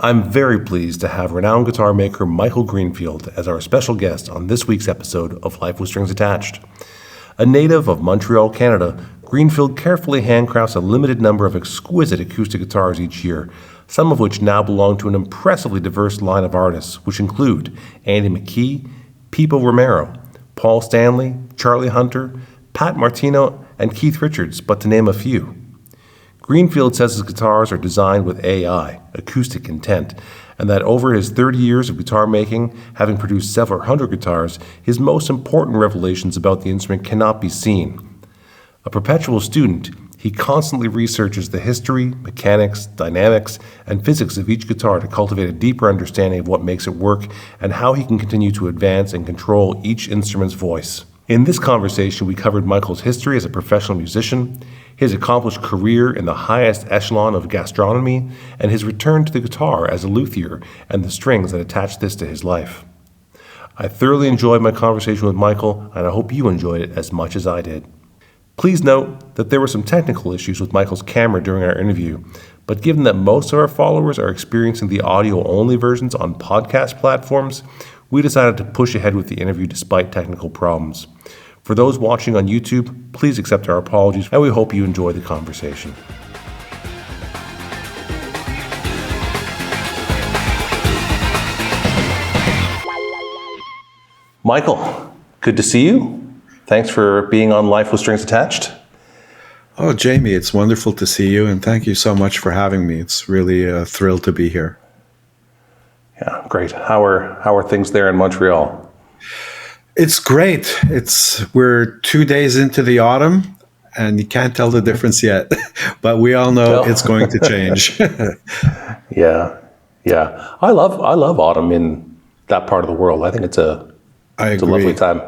I'm very pleased to have renowned guitar maker Michael Greenfield as our special guest on this week's episode of Life with Strings Attached. A native of Montreal, Canada, Greenfield carefully handcrafts a limited number of exquisite acoustic guitars each year, some of which now belong to an impressively diverse line of artists, which include Andy McKee, Peepo Romero, Paul Stanley, Charlie Hunter, Pat Martino, and Keith Richards, but to name a few. Greenfield says his guitars are designed with AI, Acoustic Intent, and that over his 30 years of guitar making, having produced several hundred guitars, his most important revelations about the instrument cannot be seen. A perpetual student, he constantly researches the history, mechanics, dynamics, and physics of each guitar to cultivate a deeper understanding of what makes it work and how he can continue to advance and control each instrument's voice. In this conversation, we covered Michael's history as a professional musician, his accomplished career in the highest echelon of gastronomy, and his return to the guitar as a luthier and the strings that attach this to his life. I thoroughly enjoyed my conversation with Michael, and I hope you enjoyed it as much as I did. Please note that there were some technical issues with Michael's camera during our interview, but given that most of our followers are experiencing the audio-only versions on podcast platforms, we decided to push ahead with the interview despite technical problems. For those watching on YouTube, please accept our apologies, and we hope you enjoy the conversation. Michael, good to see you. Thanks for being on Life with Strings Attached. Oh, Jamie, it's wonderful to see you, and thank you so much for having me. It's really a thrill to be here. Yeah, great. How are things there in Montreal? It's great. We're 2 days into the autumn, and you can't tell the difference yet, but we all know it's going to change. Yeah. I love autumn in that part of the world. I think it's a lovely time.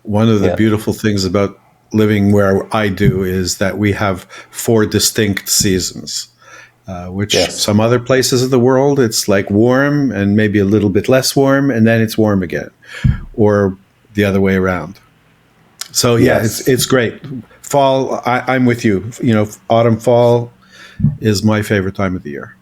One of the beautiful things about living where I do is that we have 4 distinct seasons, which some other places of the world, it's like warm and maybe a little bit less warm, and then it's warm again, or the other way around. So it's great. Fall, I'm with you. Autumn, fall is my favorite time of the year.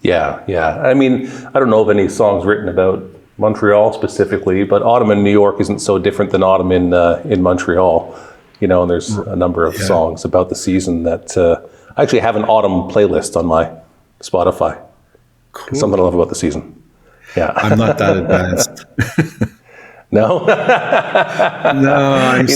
Yeah. I mean, I don't know of any songs written about Montreal specifically, but autumn in New York isn't so different than autumn in Montreal. And there's a number of songs about the season that I actually have an autumn playlist on my Spotify. Cool. Something I love about the season. Yeah. I'm not that advanced. No? No, I'm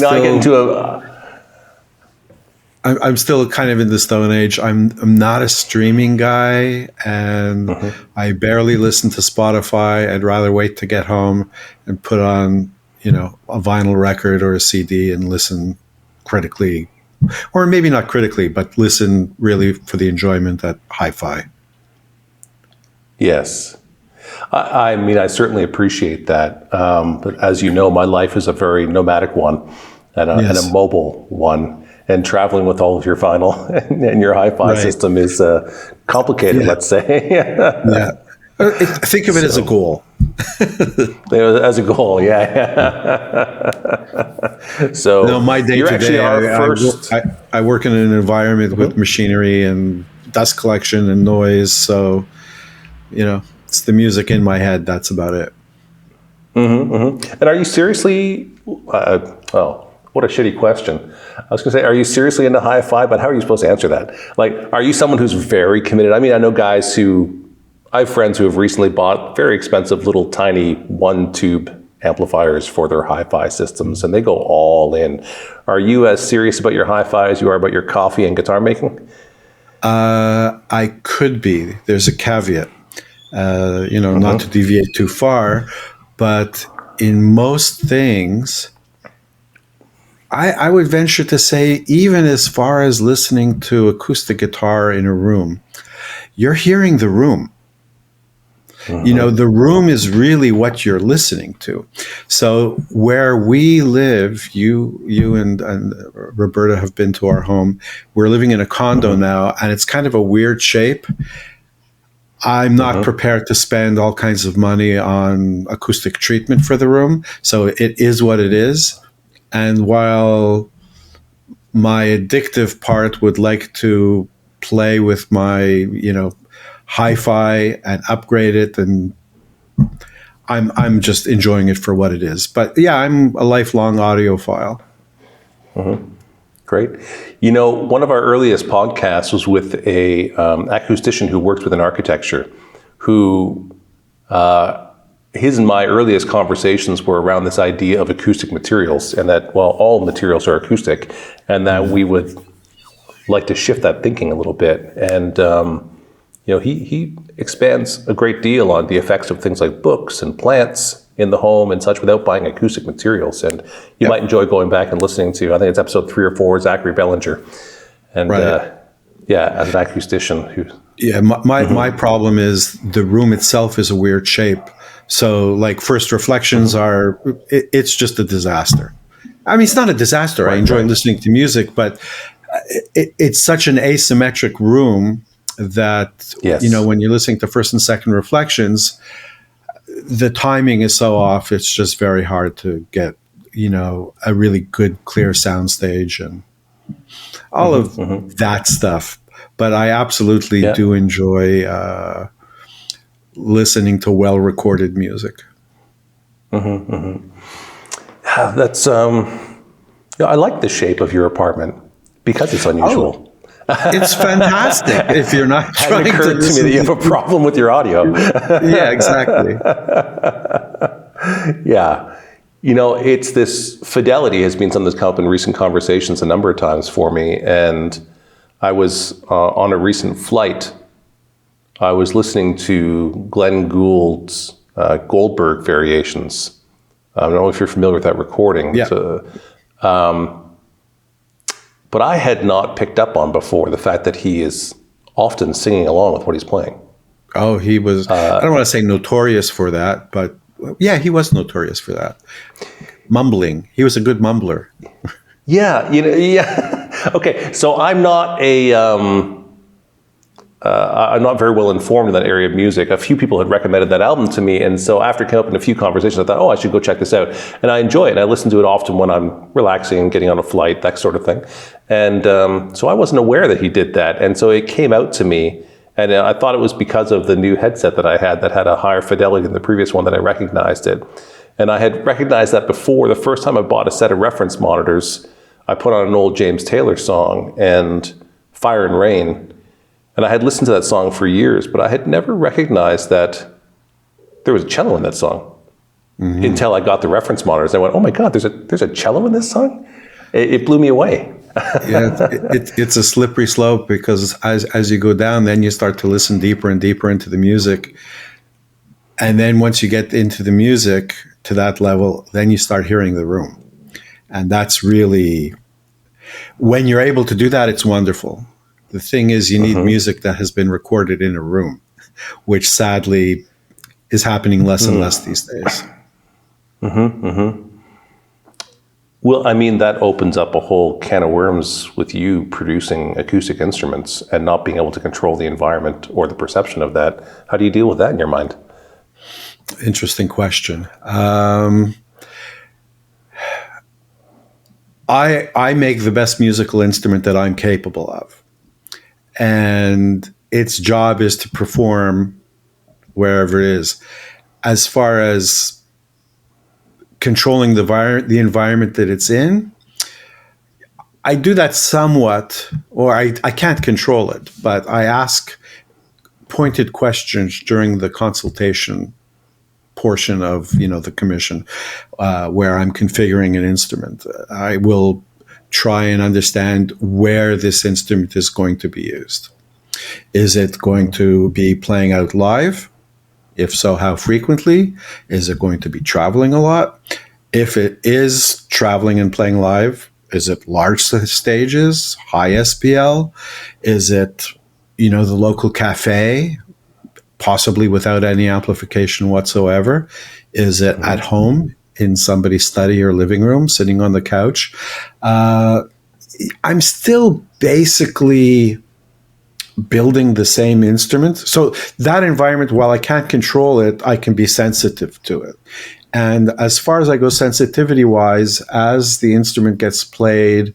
still kind of in the stone age. I'm not a streaming guy, and I barely listen to Spotify. I'd rather wait to get home and put on, a vinyl record or a CD and listen critically, or maybe not critically, but listen really for the enjoyment at hi-fi. Yes. I mean, I certainly appreciate that. But as you know, my life is a very nomadic one and a mobile one. And traveling with all of your vinyl and your hi-fi system is complicated, let's say. Think of it as a goal. As a goal, So my day to day, I work in an environment with machinery and dust collection and noise. So, it's the music in my head. That's about it. And are you seriously, what a shitty question. I was going to say, are you seriously into hi-fi? But how are you supposed to answer that? Like, are you someone who's very committed? I mean, I know I have friends who have recently bought very expensive little tiny 1-tube amplifiers for their hi-fi systems, and they go all in. Are you as serious about your hi-fi as you are about your coffee and guitar making? I could be. There's a caveat, not to deviate too far, but in most things, I would venture to say, even as far as listening to acoustic guitar in a room, you're hearing the room. The room is really what you're listening to. So where we live, you and Roberta have been to our home. We're living in a condo now, and it's kind of a weird shape. I'm not prepared to spend all kinds of money on acoustic treatment for the room. So it is what it is. And while my addictive part would like to play with my, hi-fi and upgrade it, and I'm just enjoying it for what it is. But yeah, I'm a lifelong audiophile. Great. One of our earliest podcasts was with a acoustician who works within architecture, who his and my earliest conversations were around this idea of acoustic materials, and that, well, all materials are acoustic, and that we would like to shift that thinking a little bit. And he expands a great deal on the effects of things like books and plants in the home and such without buying acoustic materials. And you might enjoy going back and listening to, I think it's episode 3 or 4, Zachary Bellinger. And as an acoustician who... Yeah, my problem is the room itself is a weird shape. So like first reflections it's just a disaster. I mean, it's not a disaster. I enjoy listening to music, but it's such an asymmetric room that, when you're listening to first and second reflections, the timing is so off. It's just very hard to get, a really good, clear sound stage and all of that stuff. But I absolutely do enjoy listening to well-recorded music. That's, I like the shape of your apartment because it's unusual. It's fantastic if you're not trying to occurred to me that you have a problem with your audio. Yeah, exactly. Yeah. It's this fidelity has been something that's come up in recent conversations a number of times for me. And I was on a recent flight. I was listening to Glenn Gould's Goldberg Variations. I don't know if you're familiar with that recording. Yeah. But I had not picked up on before the fact that he is often singing along with what he's playing. Oh, he was, I don't want to say notorious for that, but yeah, he was notorious for that. Mumbling. He was a good mumbler. Yeah. Okay, so I'm not I'm not very well informed in that area of music. A few people had recommended that album to me, and so after coming up in a few conversations, I thought, I should go check this out. And I enjoy it. I listen to it often when I'm relaxing, getting on a flight, that sort of thing. And so I wasn't aware that he did that. And so it came out to me, and I thought it was because of the new headset that I had that had a higher fidelity than the previous one that I recognized it. And I had recognized that before. The first time I bought a set of reference monitors, I put on an old James Taylor song, and Fire and Rain. And I had listened to that song for years, but I had never recognized that there was a cello in that song until I got the reference monitors. I went, oh my God, there's a cello in this song? It blew me away. It's a slippery slope because as you go down, then you start to listen deeper and deeper into the music. And then once you get into the music to that level, then you start hearing the room. And that's really, when you're able to do that, it's wonderful. The thing is, you need music that has been recorded in a room, which sadly is happening less and less these days. Well, I mean, that opens up a whole can of worms with you producing acoustic instruments and not being able to control the environment or the perception of that. How do you deal with that in your mind? Interesting question. I make the best musical instrument that I'm capable of. And its job is to perform wherever it is. As far as controlling the environment that it's in, I do that somewhat, or I can't control it, but I ask pointed questions during the consultation portion of the commission where I'm configuring an instrument. I will try and understand where this instrument is going to be used. Is it going to be playing out live? If so, how frequently? Is it going to be traveling a lot? If it is traveling and playing live, is it large stages, high SPL? Is it, the local cafe, possibly without any amplification whatsoever? Is it at home in somebody's study or living room, sitting on the couch? I'm still basically building the same instrument. So that environment, while I can't control it, I can be sensitive to it. And as far as I go sensitivity-wise, as the instrument gets played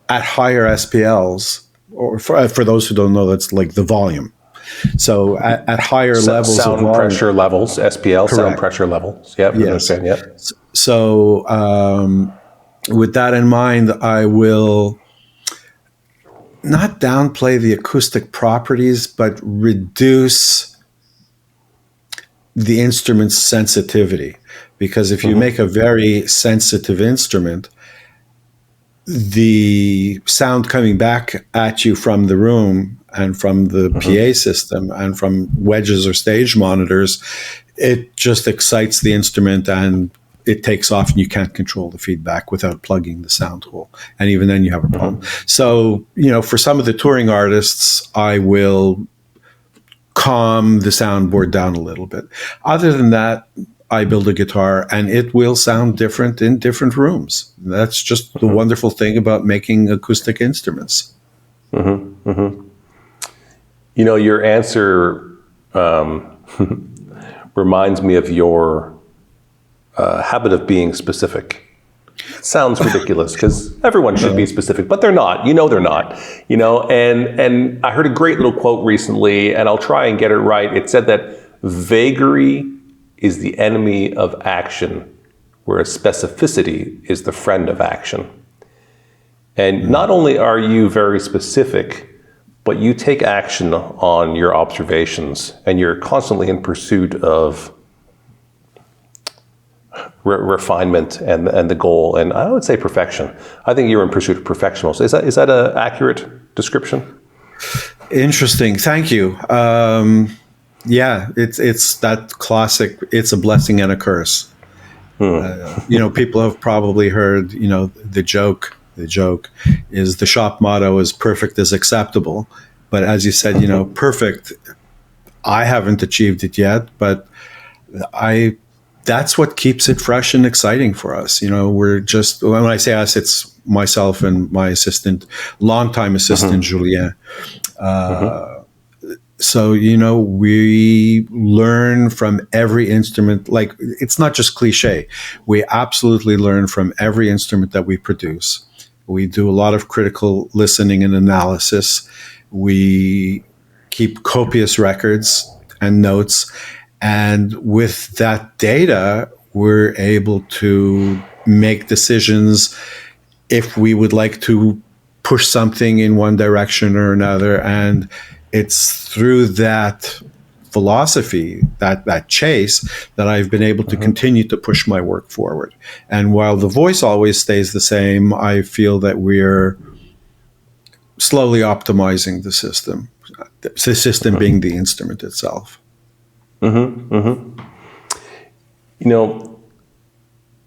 at higher SPLs, or for those who don't know, that's like the volume. So at higher levels of sound volume, pressure levels, SPL, sound correct. pressure levels. Yep, I Yes. understand. Yep. So with that in mind, I will not downplay the acoustic properties, but reduce the instrument's sensitivity. Because if you make a very sensitive instrument, the sound coming back at you from the room and from the PA system and from wedges or stage monitors, it just excites the instrument and it takes off, and you can't control the feedback without plugging the sound hole. And even then you have a problem. So, for some of the touring artists, I will calm the soundboard down a little bit. Other than that, I build a guitar and it will sound different in different rooms. That's just the wonderful thing about making acoustic instruments. Your answer reminds me of your habit of being specific. It sounds ridiculous because everyone should be specific, but they're not. They're not. And I heard a great little quote recently, and I'll try and get it right. It said that vagary is the enemy of action, whereas specificity is the friend of action. And not only are you very specific, but you take action on your observations, and you're constantly in pursuit of refinement and the goal, and I would say perfection. I think you're in pursuit of perfection also. Is that an accurate description? Interesting. Thank you. Yeah, it's that classic. It's a blessing and a curse. People have probably heard. The joke. The joke is the shop motto is "perfect is acceptable," but as you said, perfect. I haven't achieved it yet, but that's what keeps it fresh and exciting for us. We're just, when I say us, it's myself and my assistant, longtime assistant, Julien. So, we learn from every instrument. Like, it's not just cliche. We absolutely learn from every instrument that we produce. We do a lot of critical listening and analysis. We keep copious records and notes. And with that data, we're able to make decisions if we would like to push something in one direction or another. And it's through that philosophy, that chase, that I've been able to continue to push my work forward. And while the voice always stays the same, I feel that we're slowly optimizing the system being the instrument itself. I'm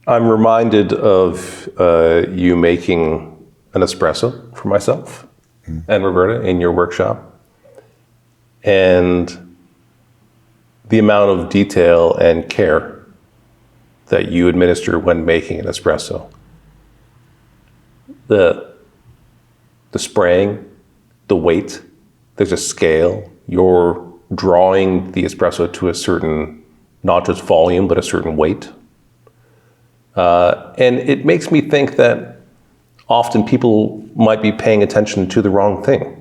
reminded of you making an espresso for myself and Roberta in your workshop, and the amount of detail and care that you administer when making an espresso. The spraying, the weight, there's a scale. You're drawing the espresso to a certain, not just volume, but a certain weight. And it makes me think that often people might be paying attention to the wrong thing.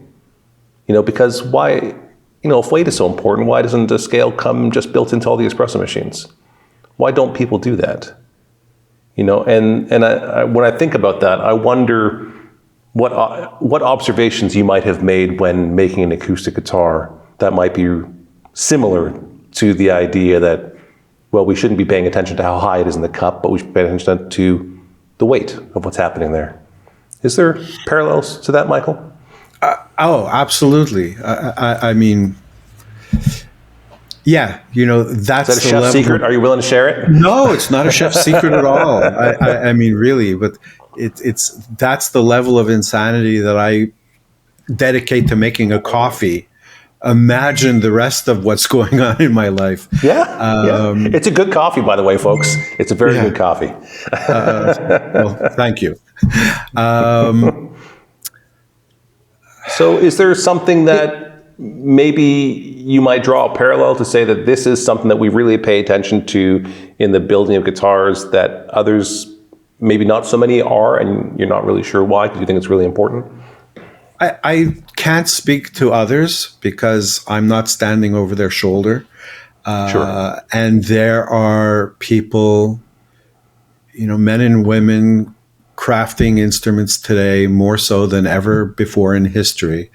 Because why, if weight is so important, why doesn't the scale come just built into all the espresso machines? Why don't people do that? And I, when I think about that, I wonder what observations you might have made when making an acoustic guitar that might be similar to the idea that, well, we shouldn't be paying attention to how high it is in the cup, but we should pay attention to the weight of what's happening there. Is there parallels to that, Michael? Oh, absolutely. I mean, yeah, that's Is that a chef's secret? Are you willing to share it? No, it's not a chef's secret at all. I mean, really, but that's the level of insanity that I dedicate to making a coffee. Imagine the rest of what's going on in my life. Yeah. It's a good coffee, by the way, folks. It's a very good coffee. Well, thank you. So is there something that maybe you might draw a parallel to say that this is something that we really pay attention to in the building of guitars that others, maybe not so many are, and you're not really sure why, because you think it's really important? I can't speak to others because I'm not standing over their shoulder. Sure. And there are people, men and women crafting instruments today more so than ever before in history.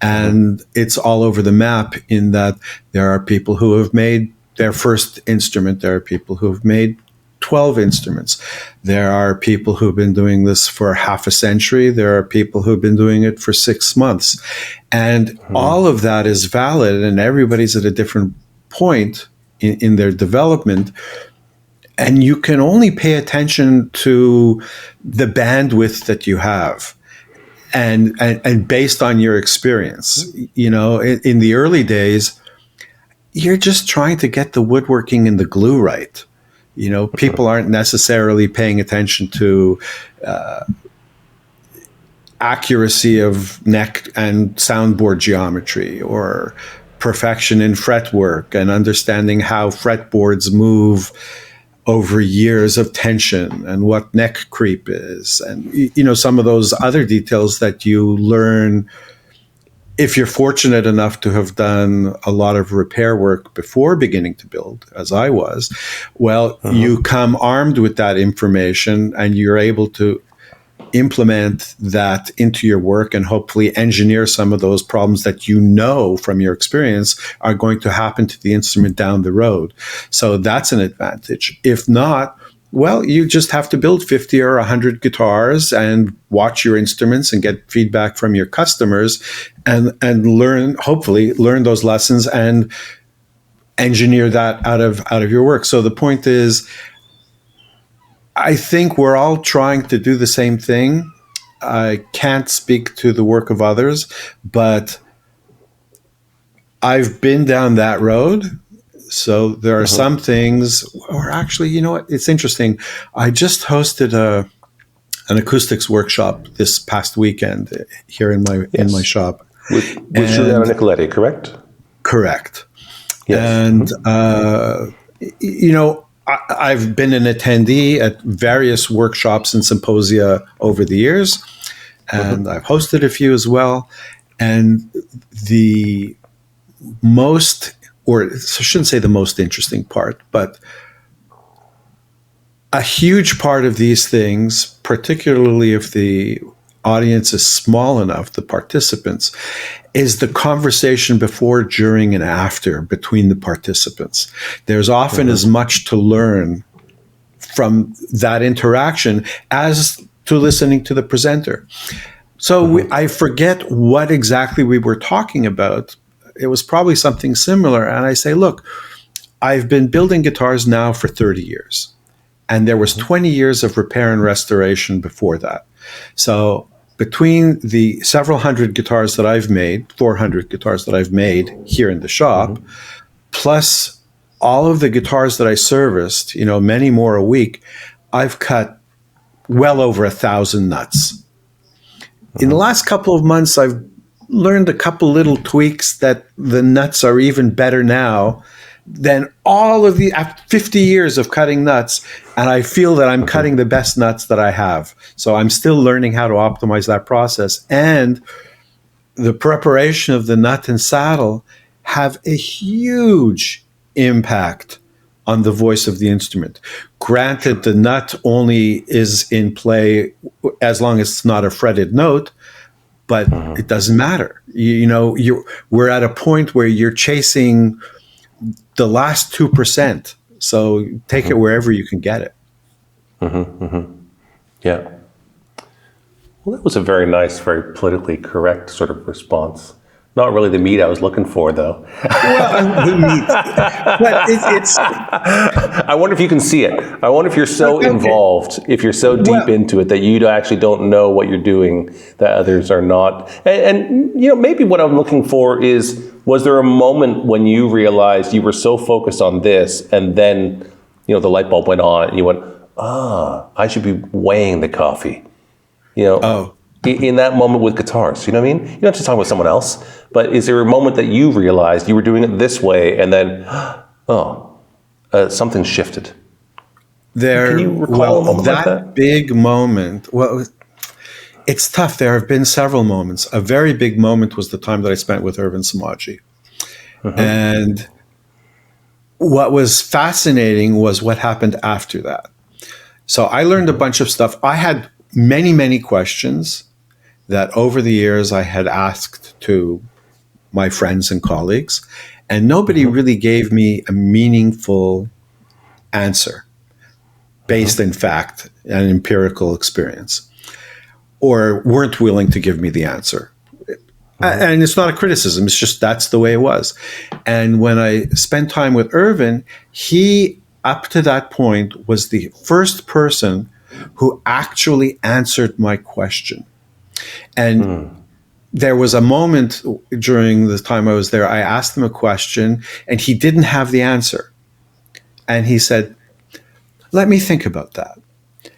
And it's all over the map in that there are people who have made their first instrument. There are people who have made 12 instruments. There are people who've been doing this for half a century. There are people who've been doing it for 6 months. And all of that is valid, and everybody's at a different point in their development. And you can only pay attention to the bandwidth that you have. And based on your experience, in the early days, you're just trying to get the woodworking and the glue right. People aren't necessarily paying attention to accuracy of neck and soundboard geometry or perfection in fretwork and understanding how fretboards move over years of tension and what neck creep is, and some of those other details that you learn if you're fortunate enough to have done a lot of repair work before beginning to build, as I was. Well, you come armed with that information and you're able to implement that into your work and hopefully engineer some of those problems that from your experience are going to happen to the instrument down the road. So that's an advantage. If not, well, you just have to build 50 or 100 guitars and watch your instruments and get feedback from your customers and hopefully learn those lessons and engineer that out of your work. So the point is, I think we're all trying to do the same thing. I can't speak to the work of others, but I've been down that road. So there are some things, or actually, you know what? It's interesting. I just hosted an acoustics workshop this past weekend here in my shop. With Juliana Nicoletti, correct? Correct. Yes. And, I've been an attendee at various workshops and symposia over the years, and I've hosted a few as well. And the most, or I shouldn't say the most interesting part, but a huge part of these things, particularly if the audience is small enough, the participants, is the conversation before, during, and after between the participants. There's often as much to learn from that interaction as to listening to the presenter. So I forget what exactly we were talking about. It was probably something similar. And I say, look, I've been building guitars now for 30 years. And there was 20 years of repair and restoration before that. So between the several hundred guitars that I've made, 400 guitars that I've made here in the shop, plus all of the guitars that I serviced, many more a week, I've cut well over 1,000 nuts. In the last couple of months, I've learned a couple little tweaks that the nuts are even better now than all of the 50 years of cutting nuts. And I feel that I'm cutting the best nuts that I have. So I'm still learning how to optimize that process. And the preparation of the nut and saddle have a huge impact on the voice of the instrument. Granted, the nut only is in play as long as it's not a fretted note, but it doesn't matter. We're at a point where you're chasing the last 2%. So take it wherever you can get it. Yeah. Well, that was a very nice, very politically correct sort of response. Not really the meat I was looking for, though. But it's I wonder if you can see it. I wonder if you're so involved, if you're so deep into it that you actually don't know what you're doing, that others are not. And maybe what I'm looking for is, was there a moment when you realized you were so focused on this, and then, the light bulb went on, and you went, I should be weighing the coffee. In that moment with guitars, you know what I mean? You don't have to talk with someone else, but is there a moment that you realized you were doing it this way, and then, something shifted? Can you recall a moment that like that? big moment? Well, It's tough. There have been several moments. A very big moment was the time that I spent with Irvin Samaji. And what was fascinating was what happened after that. So I learned a bunch of stuff. I had many, many questions that over the years I had asked to my friends and colleagues, and nobody really gave me a meaningful answer based in fact and empirical experience, or weren't willing to give me the answer. And it's not a criticism, it's just that's the way it was. And when I spent time with Irvin, he, up to that point, was the first person who actually answered my question. And there was a moment during the time I was there, I asked him a question and he didn't have the answer. And he said, let me think about that.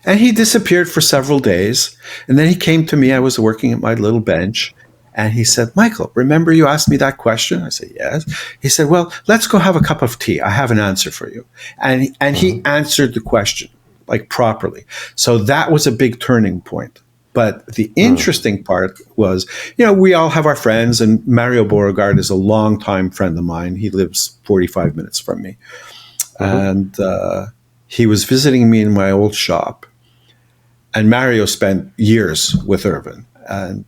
And he disappeared for several days. And then he came to me, I was working at my little bench. And he said, Michael, remember you asked me that question? I said, yes. He said, well, let's go have a cup of tea. I have an answer for you. And he answered the question, like, properly. So that was a big turning point. But the interesting part was, we all have our friends, and Mario Beauregard is a longtime friend of mine. He lives 45 minutes from me. And he was visiting me in my old shop. And Mario spent years with Irvin. And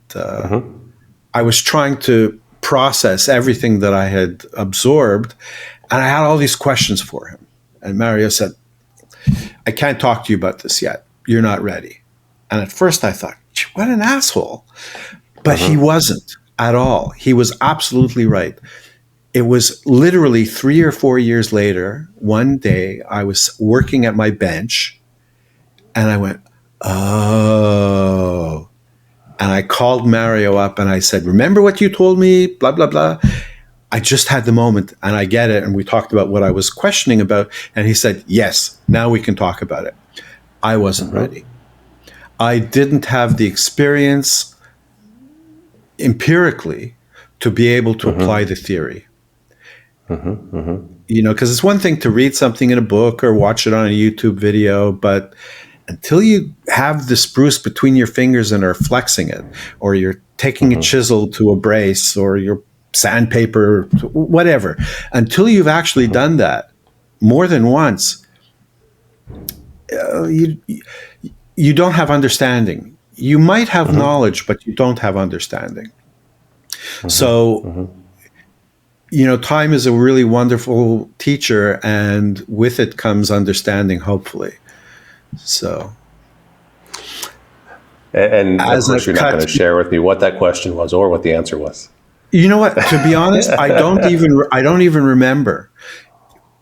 I was trying to process everything that I had absorbed, and I had all these questions for him. And Mario said, I can't talk to you about this yet. You're not ready. And at first I thought, what an asshole. But he wasn't at all. He was absolutely right. It was literally 3 or 4 years later, one day I was working at my bench, and I went, oh. And I called Mario up and I said, remember what you told me, blah, blah, blah. I just had the moment and I get it. And we talked about what I was questioning about. And he said, yes, now we can talk about it. I wasn't ready. I didn't have the experience empirically to be able to apply the theory. Because it's one thing to read something in a book or watch it on a YouTube video, but until you have the spruce between your fingers and are flexing it, or you're taking a chisel to a brace, or your sandpaper, whatever, until you've actually done that more than once, you don't have understanding. You might have knowledge, but you don't have understanding. So, time is a really wonderful teacher, and with it comes understanding, hopefully. So, and of course, you're not going to share with me what that question was or what the answer was. You know what? To be honest, I don't even remember.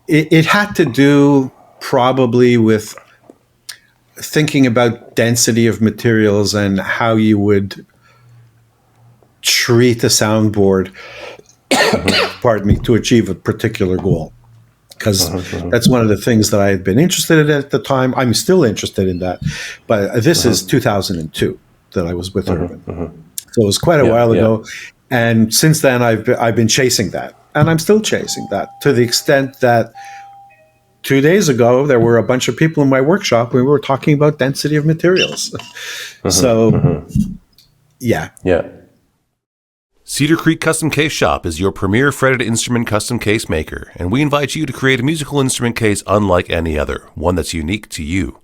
It had to do probably with thinking about density of materials and how you would treat a soundboard, pardon me, to achieve a particular goal. Because that's one of the things that I had been interested in at the time. I'm still interested in that. But this is 2002 that I was with Irvin. So it was quite a while ago. And since then, I've been chasing that. And I'm still chasing that, to the extent that 2 days ago, there were a bunch of people in my workshop. We were talking about density of materials. Yeah. Cedar Creek Custom Case Shop is your premier fretted instrument custom case maker, and we invite you to create a musical instrument case unlike any other, one that's unique to you.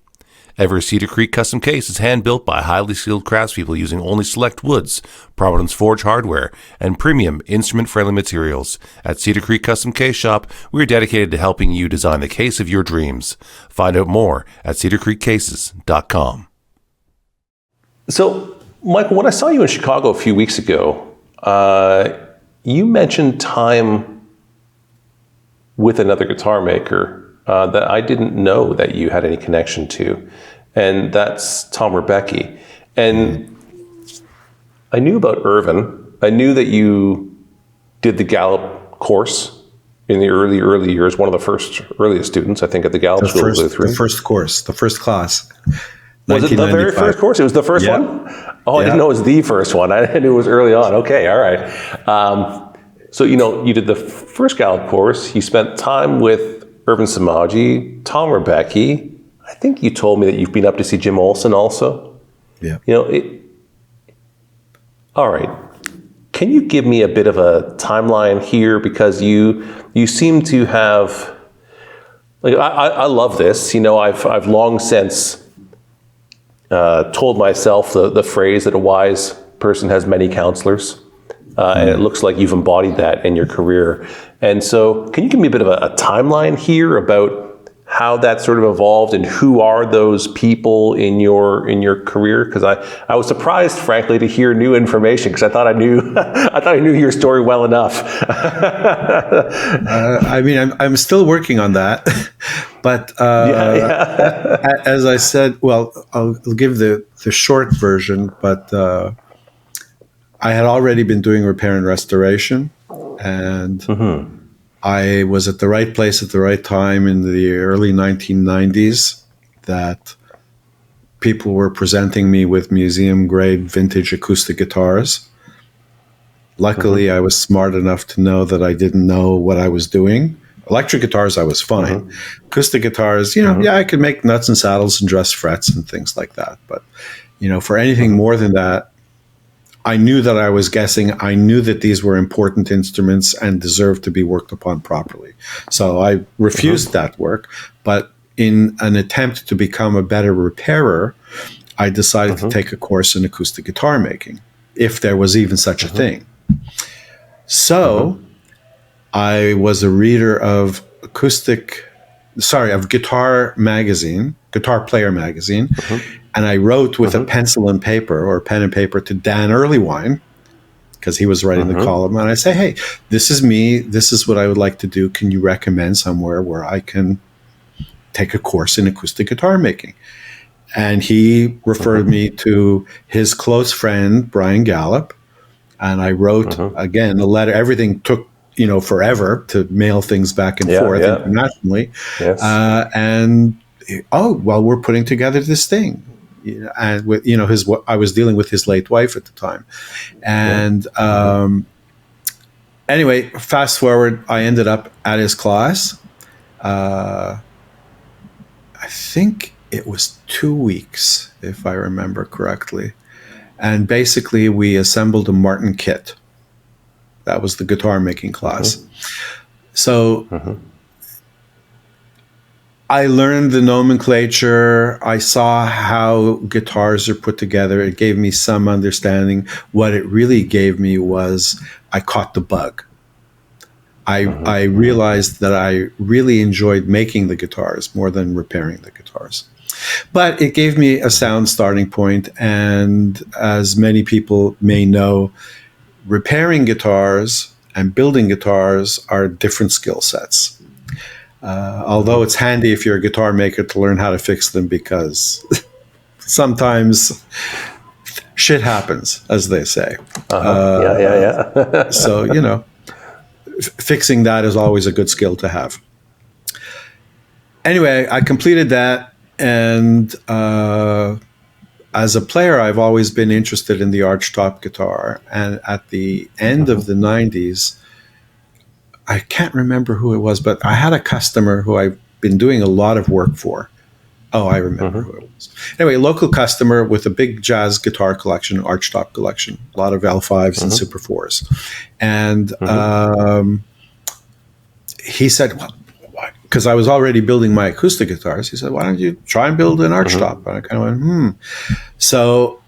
Every Cedar Creek custom case is hand-built by highly skilled craftspeople using only select woods, Providence Forge hardware, and premium instrument-friendly materials. At Cedar Creek Custom Case Shop, we are dedicated to helping you design the case of your dreams. Find out more at cedarcreekcases.com. So, Michael, when I saw you in Chicago a few weeks ago, you mentioned time with another guitar maker that I didn't know that you had any connection to, and that's Tom Rebecki. And I knew about Irvin. I knew that you did the Gallup course in the early years, one of the earliest students, I think, at the Gallup School. The first course, the first class. Was it the very first course? It was the first one? Oh, I didn't know it was the first one. I knew it was early on. Okay, all right. So, you did the first Gallup course. You spent time with Irvin Samaji, Tom Rebecki. I think you told me that you've been up to see Jim Olsen also. Yeah. All right. Can you give me a bit of a timeline here? Because you seem to have, like, I love this. I've long since told myself the phrase that a wise person has many counselors. And it looks like you've embodied that in your career. And so can you give me a bit of a timeline here about how that sort of evolved and who are those people in your career? Because I was surprised, frankly, to hear new information, because I thought I knew your story well enough. I mean, I'm still working on that, but as I said, well, I'll give the short version. But I had already been doing repair and restoration, and I was at the right place at the right time in the early 1990s. That people were presenting me with museum-grade vintage acoustic guitars. Luckily, I was smart enough to know that I didn't know what I was doing. Electric guitars, I was fine. Acoustic guitars, yeah, I could make nuts and saddles and dress frets and things like that. But, for anything more than that, I knew that I was guessing. I knew that these were important instruments and deserved to be worked upon properly. So I refused that work. But in an attempt to become a better repairer, I decided to take a course in acoustic guitar making, if there was even such a thing. So I was a reader of Guitar Magazine, Guitar Player Magazine, and I wrote with a pencil and paper or pen and paper to Dan Earlywine, because he was writing the column, and I say, hey, this is me. This is what I would like to do. Can you recommend somewhere where I can take a course in acoustic guitar making? And he referred me to his close friend, Brian Gallup, and I wrote, again, a letter. Everything took forever to mail things back and forth internationally. Yes. We're putting together this thing. And with I was dealing with his late wife at the time, and anyway, fast forward, I ended up at his class. I think it was 2 weeks, if I remember correctly, and basically we assembled a Martin kit. That was the guitar making class. So I learned the nomenclature. I saw how guitars are put together. It gave me some understanding. What it really gave me was I caught the bug. I realized that I really enjoyed making the guitars more than repairing the guitars. But it gave me a sound starting point. And as many people may know, repairing guitars and building guitars are different skill sets. Although it's handy if you're a guitar maker to learn how to fix them, because sometimes shit happens, as they say. So, fixing that is always a good skill to have. Anyway, I completed that. And as a player, I've always been interested in the archtop guitar. And at the end of the 90s, I can't remember who it was, but I had a customer who I've been doing a lot of work for. Oh, I remember who it was. Anyway, local customer with a big jazz guitar collection, archtop collection, a lot of L5s and Super 4s. And he said, because I was already building my acoustic guitars, he said, why don't you try and build an archtop? And I kind of went, So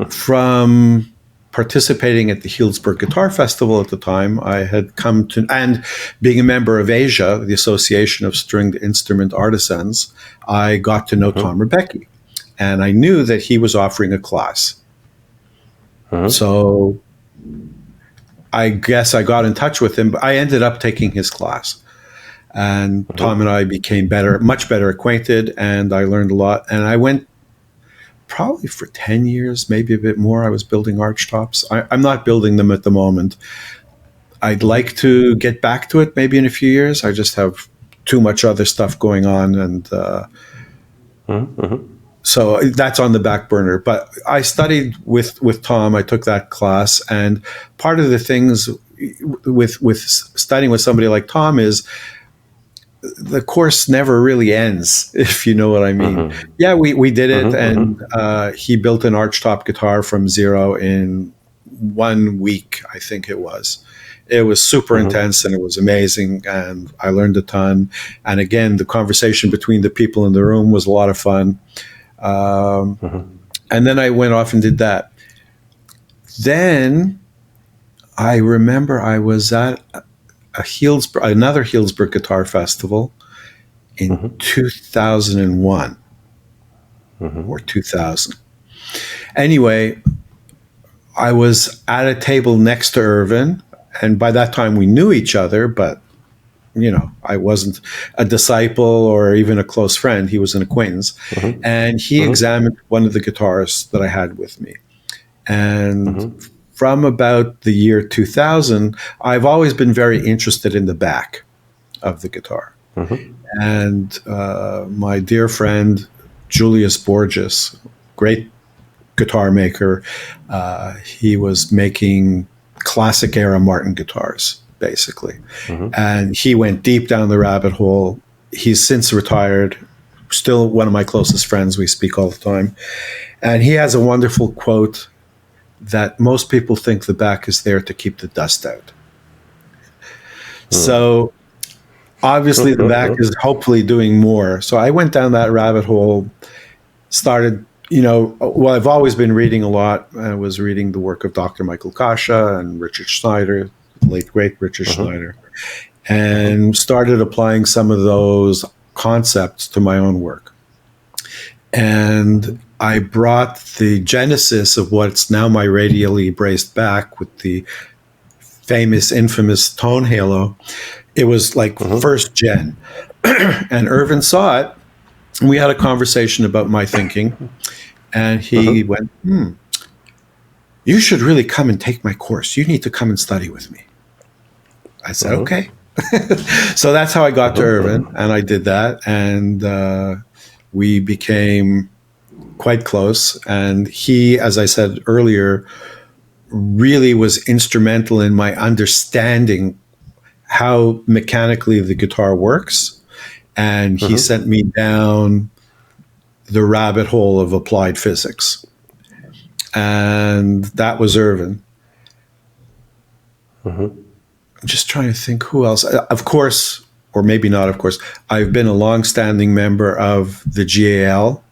from participating at the Healdsburg Guitar Festival at the time, I had come to, and being a member of ASIA, the Association of Stringed Instrument Artisans, I got to know Tom Rebecki. And I knew that he was offering a class. So I guess I got in touch with him, but I ended up taking his class. And Tom and I became much better acquainted, and I learned a lot. And I went probably for 10 years, maybe a bit more. I was building archtops. I'm not building them at the moment. I'd like to get back to it maybe in a few years. I just have too much other stuff going on. And so that's on the back burner. But I studied with Tom. I took that class. And part of the things with studying with somebody like Tom is the course never really ends, if you know what I mean. Yeah, we did it, and he built an archtop guitar from zero in 1 week, I think it was. It was super intense and it was amazing, and I learned a ton. And again, the conversation between the people in the room was a lot of fun. And then I went off and did that. Then I remember I was at another Healdsburg Guitar Festival in 2001 or 2000. Anyway, I was at a table next to Irvin, and by that time we knew each other, but I wasn't a disciple or even a close friend. He was an acquaintance. And he examined one of the guitars that I had with me. And from about the year 2000, I've always been very interested in the back of the guitar. And my dear friend, Julius Borges, great guitar maker, he was making classic era Martin guitars, basically. And he went deep down the rabbit hole. He's since retired, still one of my closest friends. We speak all the time. And he has a wonderful quote that most people think the back is there to keep the dust out. So obviously the back is hopefully doing more. So I went down that rabbit hole, started, I've always been reading a lot. I was reading the work of Dr. Michael Kasha and Richard Schneider, late great Richard Schneider, and started applying some of those concepts to my own work. And I brought the genesis of what's now my radially braced back with the famous, infamous tone halo. It was like first gen. And Irvin saw it. And we had a conversation about my thinking. And he went, you should really come and take my course. You need to come and study with me. I said, okay. So that's how I got to Irvin, and I did that. And we became quite close. And he, as I said earlier, really was instrumental in my understanding how mechanically the guitar works. And he sent me down the rabbit hole of applied physics. And that was Irvin. I'm just trying to think who else. Of course, or maybe not of course, I've been a longstanding member of the GAL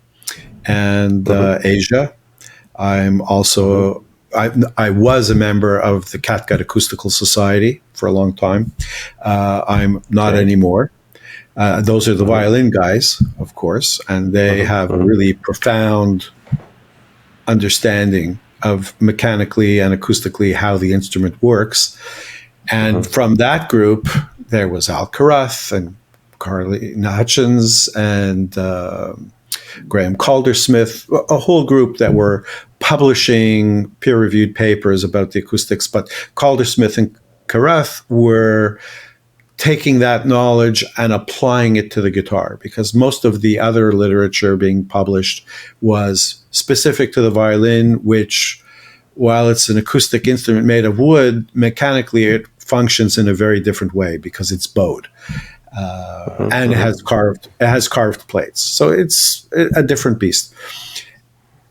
and Asia. I'm also, I was a member of the Catgut Acoustical Society for a long time. I'm not anymore. Those are the violin guys, of course, and they have a really profound understanding of mechanically and acoustically how the instrument works. And from that group, there was Al Carruth and Carly Hutchins and Graham Caldersmith, a whole group that were publishing peer-reviewed papers about the acoustics. But Caldersmith and Carruth were taking that knowledge and applying it to the guitar, because most of the other literature being published was specific to the violin, which, while it's an acoustic instrument made of wood, mechanically it functions in a very different way because it's bowed. And it has carved plates. So it's a different beast.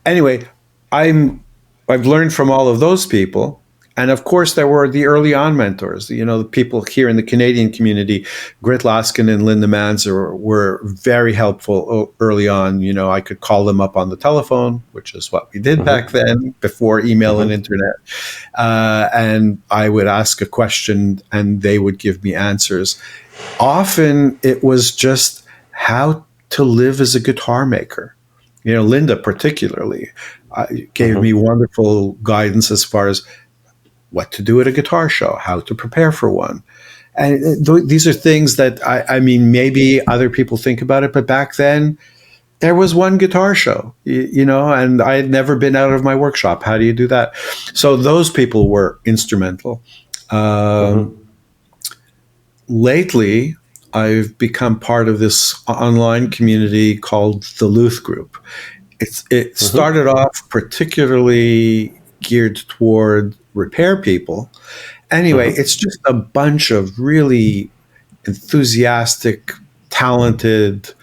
Anyway, I've learned from all of those people. And of course, there were the early on mentors, the people here in the Canadian community. Grit Laskin and Linda Manzer were very helpful early on. I could call them up on the telephone, which is what we did back then, before email and internet. And I would ask a question and they would give me answers. Often it was just how to live as a guitar maker. Linda particularly gave me wonderful guidance as far as what to do at a guitar show, how to prepare for one. And these are things that, I mean, maybe other people think about it, but back then there was one guitar show, and I had never been out of my workshop. How do you do that? So those people were instrumental. Lately, I've become part of this online community called the Luth Group. It started off particularly geared toward repair people. Anyway, it's just a bunch of really enthusiastic, talented,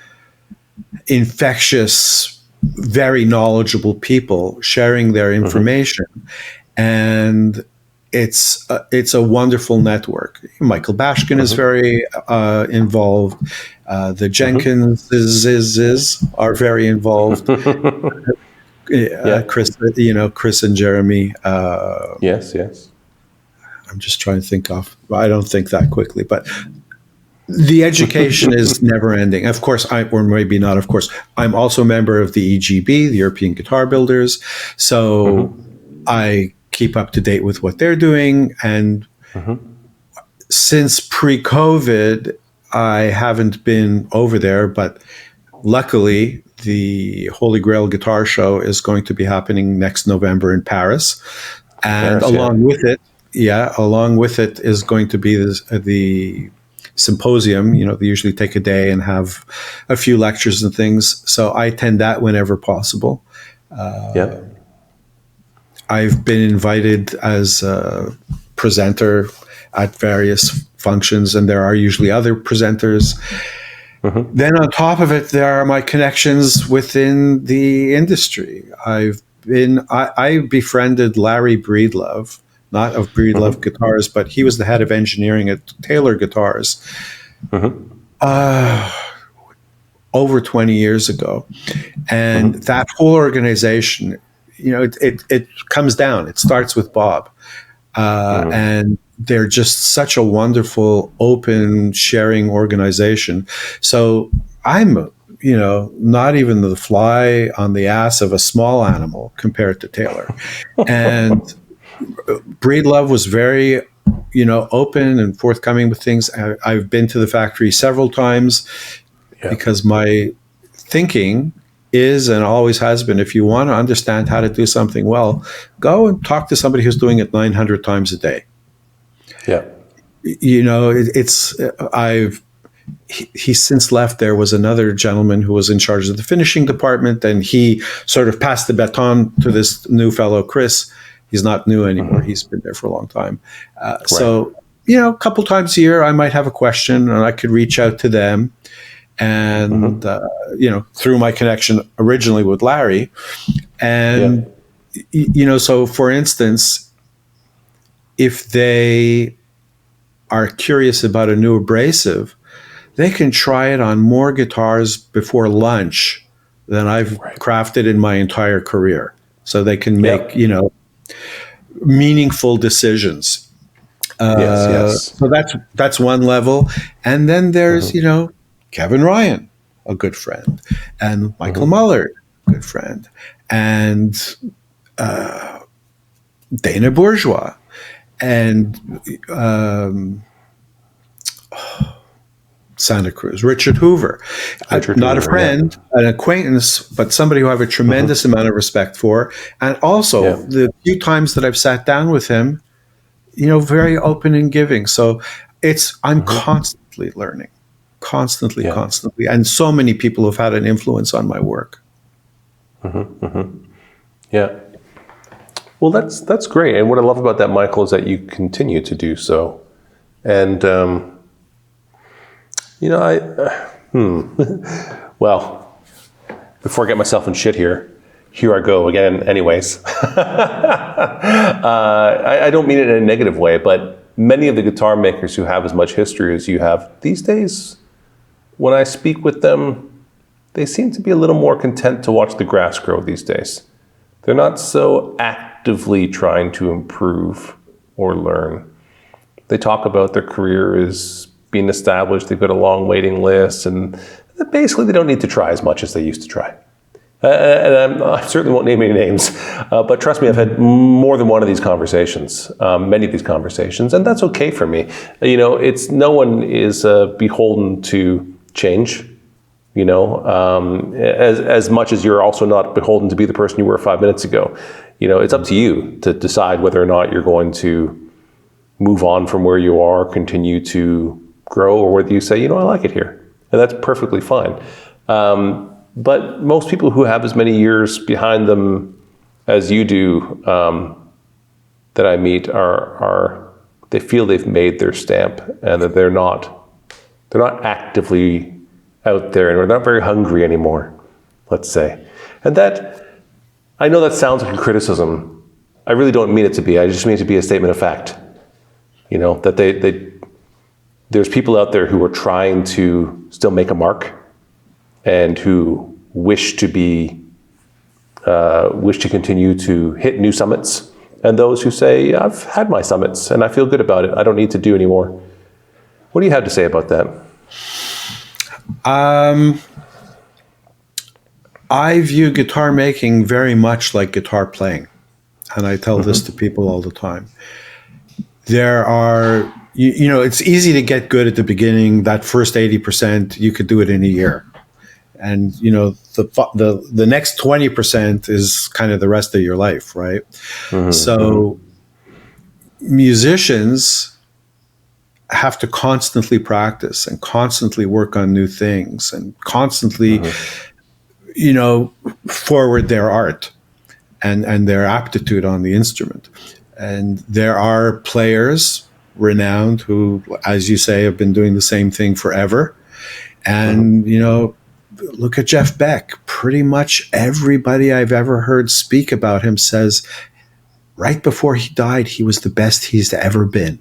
infectious, very knowledgeable people sharing their information. and it's a wonderful network. Michael Bashkin is very involved. The Jenkins are very involved. Chris and Jeremy. Yes. I'm just trying to think of. I don't think that quickly, but the education is never ending. Of course, or maybe not. Of course, I'm also a member of the EGB, the European Guitar Builders. So I keep up to date with what they're doing. And since pre-COVID, I haven't been over there, but luckily the Holy Grail Guitar Show is going to be happening next November in Paris. And along with it is going to be the symposium. They usually take a day and have a few lectures and things. So I attend that whenever possible. I've been invited as a presenter at various functions, and there are usually other presenters. Then on top of it, there are my connections within the industry. I befriended Larry Breedlove, not of Breedlove Guitars, but he was the head of engineering at Taylor Guitars over 20 years ago. And that whole organization, it comes down. It starts with Bob. And they're just such a wonderful, open, sharing organization. So I'm, not even the fly on the ass of a small animal compared to Taylor. And Breedlove was very, open and forthcoming with things. I've been to the factory several times because my thinking is and always has been, if you want to understand how to do something well, go and talk to somebody who's doing it 900 times a day. He's since left. There was another gentleman who was in charge of the finishing department, and he sort of passed the baton to this new fellow, Chris. He's not new anymore. He's been there for a long time. So, a couple times a year, I might have a question, and I could reach out to them. And, through my connection originally with Larry. And, so for instance, if they are curious about a new abrasive, they can try it on more guitars before lunch than I've crafted in my entire career. So they can make, meaningful decisions. So that's one level. And then there's, Kevin Ryan, a good friend, and Michael Muller, good friend, and Dana Bourgeois, and Santa Cruz, Richard Hoover. Not a friend, an acquaintance, but somebody who I have a tremendous amount of respect for. And also, the few times that I've sat down with him, very open and giving. So I'm constantly learning. Constantly. And so many people have had an influence on my work. Well, that's great. And what I love about that, Michael, is that you continue to do so. And, well, before I get myself in shit here I go again anyways. I don't mean it in a negative way, but many of the guitar makers who have as much history as you have these days, when I speak with them, they seem to be a little more content to watch the grass grow these days. They're not so actively trying to improve or learn. They talk about their career as being established, they've got a long waiting list, and basically they don't need to try as much as they used to try. And I certainly won't name any names, but trust me, I've had more than one of these conversations, many of these conversations, and that's okay for me. No one is beholden to change, as much as you're also not beholden to be the person you were 5 minutes ago. It's up to you to decide whether or not you're going to move on from where you are, continue to grow, or whether you say, I like it here. And that's perfectly fine. But most people who have as many years behind them as you do, that I meet they feel they've made their stamp, and that they're not actively out there, and we're not very hungry anymore, let's say. And that, I know that sounds like a criticism, I really don't mean it to be. I just mean it to be a statement of fact. You know, that there's people out there who are trying to still make a mark and who wish to continue to hit new summits, and those who say, I've had my summits and I feel good about it. I don't need to do anymore. What do you have to say about that? I view guitar making very much like guitar playing. And I tell this to people all the time. There are, you know, it's easy to get good at the beginning. That first 80%, you could do it in a year. And, you know, the next 20% is kind of the rest of your life, right? So musicians have to constantly practice and constantly work on new things and constantly, you know, forward their art and their aptitude on the instrument. And there are players renowned who, as you say, have been doing the same thing forever. And, you know, look at Jeff Beck. Pretty much everybody I've ever heard speak about him says right before he died, he was the best he's ever been.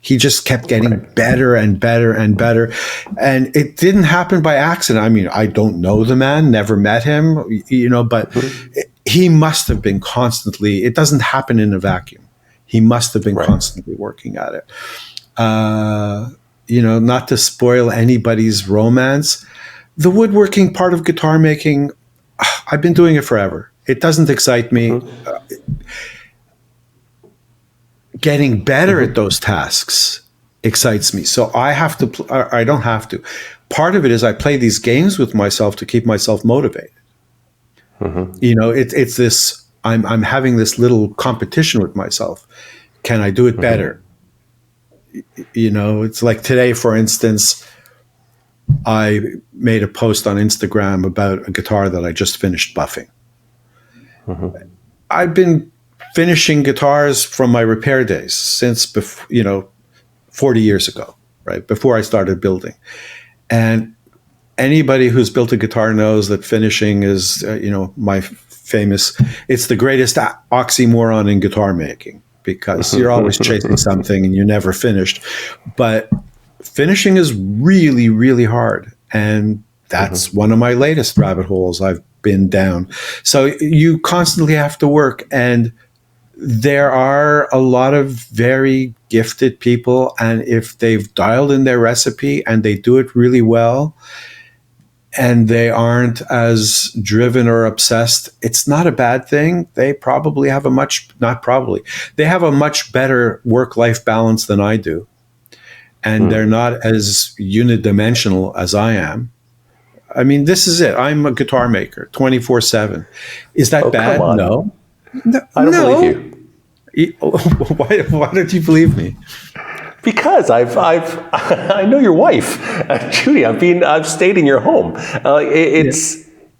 He just kept getting better and better and better. And it didn't happen by accident. I mean, I don't know the man, never met him, you know, but he must have been constantly, it doesn't happen in a vacuum. He must have been constantly working at it. You know, not to spoil anybody's romance, the woodworking part of guitar making, I've been doing it forever. It doesn't excite me. Getting better at those tasks excites me. So I have to, I don't have to. Part of it is I play these games with myself to keep myself motivated. You know, it's this, I'm having this little competition with myself. Can I do it better? You know, it's like today, for instance, I made a post on Instagram about a guitar that I just finished buffing. I've been finishing guitars from my repair days since, you know, 40 years ago, right? Before I started building. And anybody who's built a guitar knows that finishing is, you know, my famous, it's the greatest oxymoron in guitar making because you're always chasing something and you're never finished. But finishing is really, really hard. And that's one of my latest rabbit holes I've been down. So you constantly have to work, and there are a lot of very gifted people, and if they've dialed in their recipe and they do it really well and they aren't as driven or obsessed, it's not a bad thing. They probably have a much, not probably, they have a much better work-life balance than I do. And they're not as unidimensional as I am. I mean, this is it. I'm a guitar maker 24/7. Is that bad? No. No. I don't believe you. Why don't you believe me? Because I know your wife, Judy. I've stayed in your home.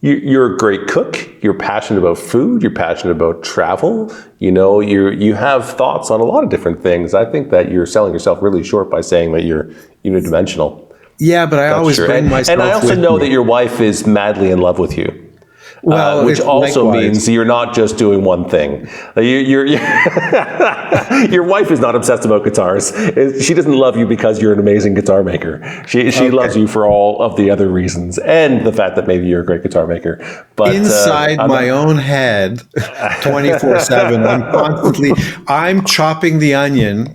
You're a great cook. You're passionate about food. You're passionate about travel. You know, you have thoughts on a lot of different things. I think that you're selling yourself really short by saying that you're unidimensional. Yeah, but I always bring myself. And I also know that your wife is madly in love with you. Well, which also likewise means you're not just doing one thing. Your wife is not obsessed about guitars. She doesn't love you because you're an amazing guitar maker. She loves you for all of the other reasons and the fact that maybe you're a great guitar maker. But inside my own head, 24/7, I'm chopping the onion,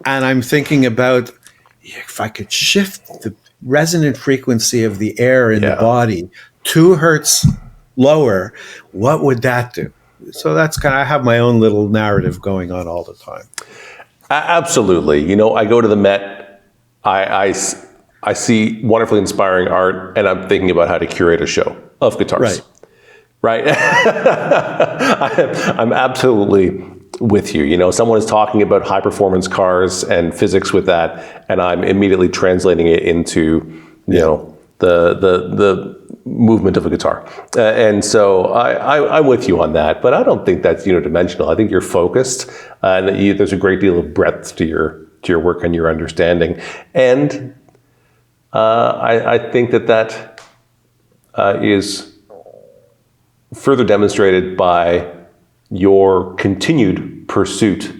and I'm thinking about if I could shift the resonant frequency of the air in the body 2 hertz lower, what would that do? So that's kind of, I have my own little narrative going on all the time. Absolutely. You know, I go to the Met, I see wonderfully inspiring art, and I'm thinking about how to curate a show of guitars. Right. I'm absolutely with you. You know, someone is talking about high performance cars and physics with that, and I'm immediately translating it into, you know, the movement of a guitar. And so I'm with you on that, but I don't think that's unidimensional. I think you're focused, and there's a great deal of breadth to your work and your understanding. And I think that is further demonstrated by your continued pursuit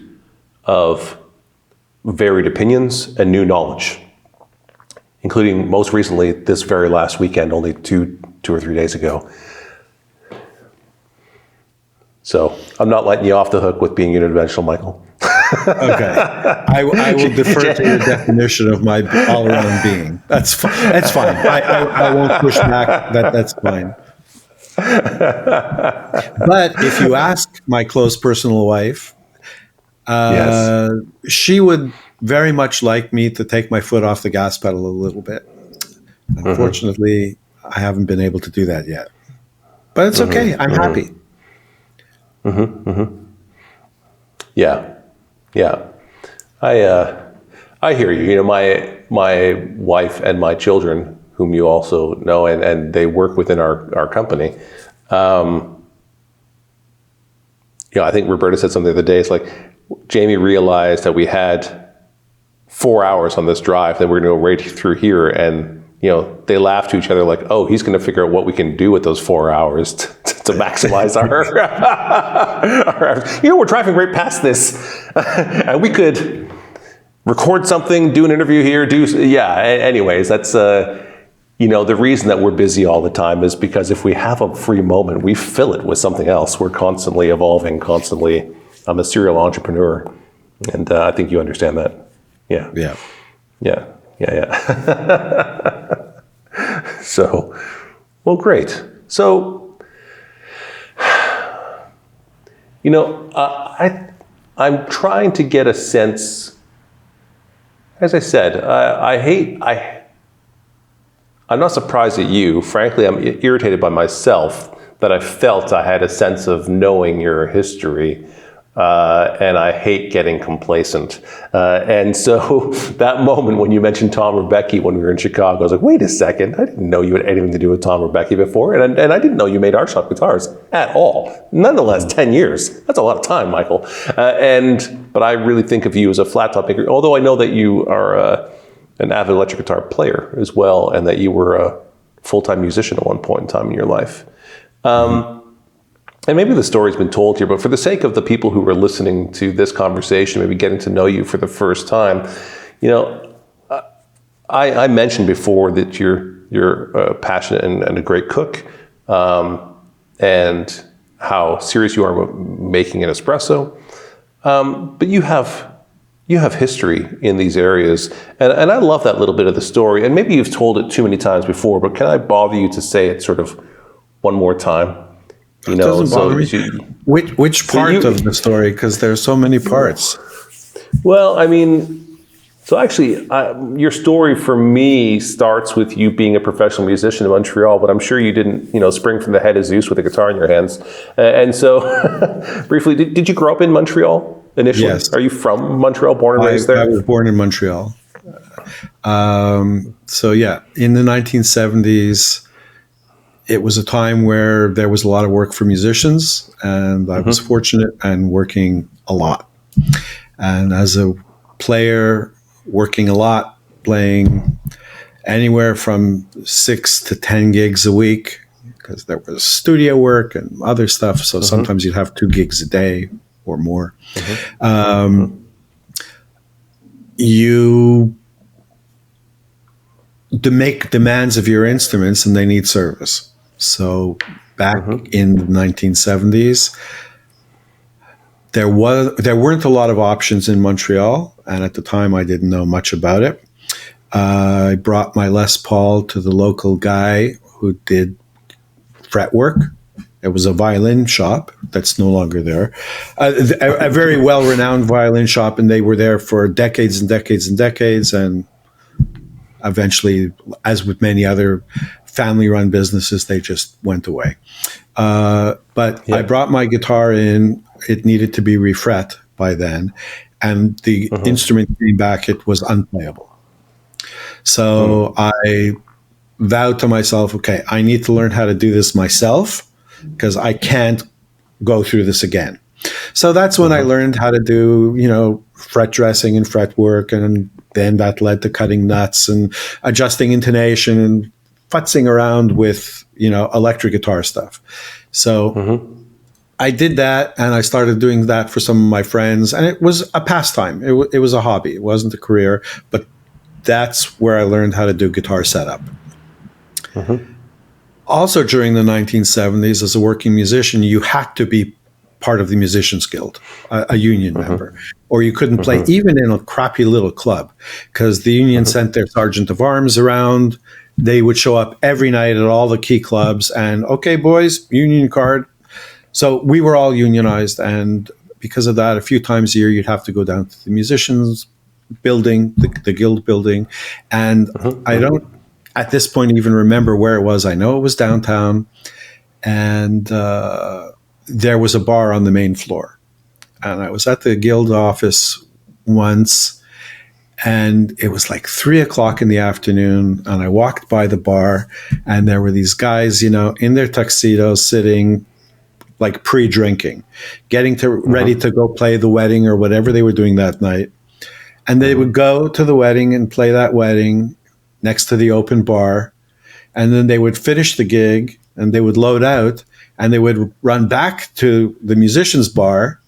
of varied opinions and new knowledge, including most recently this very last weekend, only two or 3 days ago. So I'm not letting you off the hook with being unidimensional, Michael. Okay, I will defer to your definition of my all-around being. That's fine. That's fine. I won't push back. That's fine. But if you ask my close personal wife, Yes. she would very much like me to take my foot off the gas pedal a little bit. Unfortunately, I haven't been able to do that yet. But it's okay. I'm happy. Yeah. Yeah. I hear you. You know, my wife and my children, whom you also know, and they work within our company. I think Roberta said something the other day. It's like Jamie realized that we had 4 hours on this drive, that we're going to go right through here, and they laugh to each other like, "Oh, he's going to figure out what we can do with those 4 hours to maximize our." We're driving right past this, and we could record something, do an interview here, Anyways, that's the reason that we're busy all the time is because if we have a free moment, we fill it with something else. We're constantly evolving, constantly. I'm a serial entrepreneur, and I think you understand that. Yeah. Yeah. Yeah. So, well, great. So, I'm trying to get a sense. As I said, I'm not surprised at you. Frankly, I'm irritated by myself that I felt I had a sense of knowing your history. And I hate getting complacent. And so that moment when you mentioned Tom Rebecki when we were in Chicago, I was like, wait a second, I didn't know you had anything to do with Tom Rebecki before. And I didn't know you made art shop guitars at all. Nonetheless, 10 years, that's a lot of time, Michael. But I really think of you as a flat top maker, although I know that you are an avid electric guitar player as well, and that you were a full-time musician at one point in time in your life. And maybe the story's been told here, but for the sake of the people who are listening to this conversation, maybe getting to know you for the first time, I mentioned before that you're passionate and a great cook, and how serious you are about making an espresso. But you have history in these areas, and I love that little bit of the story. And maybe you've told it too many times before, but can I bother you to say it sort of one more time? It doesn't bother me. Which part of the story? Because there's so many parts. Well, I mean, so actually, your story for me starts with you being a professional musician in Montreal, but I'm sure you didn't, spring from the head of Zeus with a guitar in your hands. And so, briefly, did you grow up in Montreal initially? Yes. Are you from Montreal, born and raised there? I was born in Montreal. So yeah, in the 1970s, it was a time where there was a lot of work for musicians, and I was fortunate and working a lot. And as a player, working a lot, playing anywhere from 6 to 10 gigs a week, because there was studio work and other stuff. So sometimes you'd have 2 gigs a day or more. You make demands of your instruments, and they need service. So back in the 1970s, there weren't a lot of options in Montreal, and at the time I didn't know much about it. I brought my Les Paul to the local guy who did fret work. It was a violin shop that's no longer there, a very well-renowned violin shop, and they were there for decades and decades and decades, and eventually, as with many other family-run businesses, they just went away. I brought my guitar in. It needed to be refret by then, and the instrument came back. It was unplayable. So I vowed to myself, okay, I need to learn how to do this myself because I can't go through this again. So that's when I learned how to do, fret dressing and fret work, and then that led to cutting nuts and adjusting intonation and futzing around with, electric guitar stuff. So I did that, and I started doing that for some of my friends, and it was a pastime. It was a hobby. It wasn't a career, but that's where I learned how to do guitar setup. Also, during the 1970s, as a working musician, you had to be part of the Musicians Guild, a union member, or you couldn't play even in a crappy little club, because the union sent their sergeant of arms around. They would show up every night at all the key clubs, and okay, boys, union card. So we were all unionized, and because of that, a few times a year, you'd have to go down to the musicians building, the guild building, and I don't at this point even remember where it was. I know it was downtown, and there was a bar on the main floor. And I was at the guild office once, and it was like 3 o'clock in the afternoon, and I walked by the bar, and there were these guys, in their tuxedos sitting like pre-drinking, getting ready to go play the wedding or whatever they were doing that night. And they would go to the wedding and play that wedding next to the open bar. And then they would finish the gig and they would load out and they would run back to the musicians bar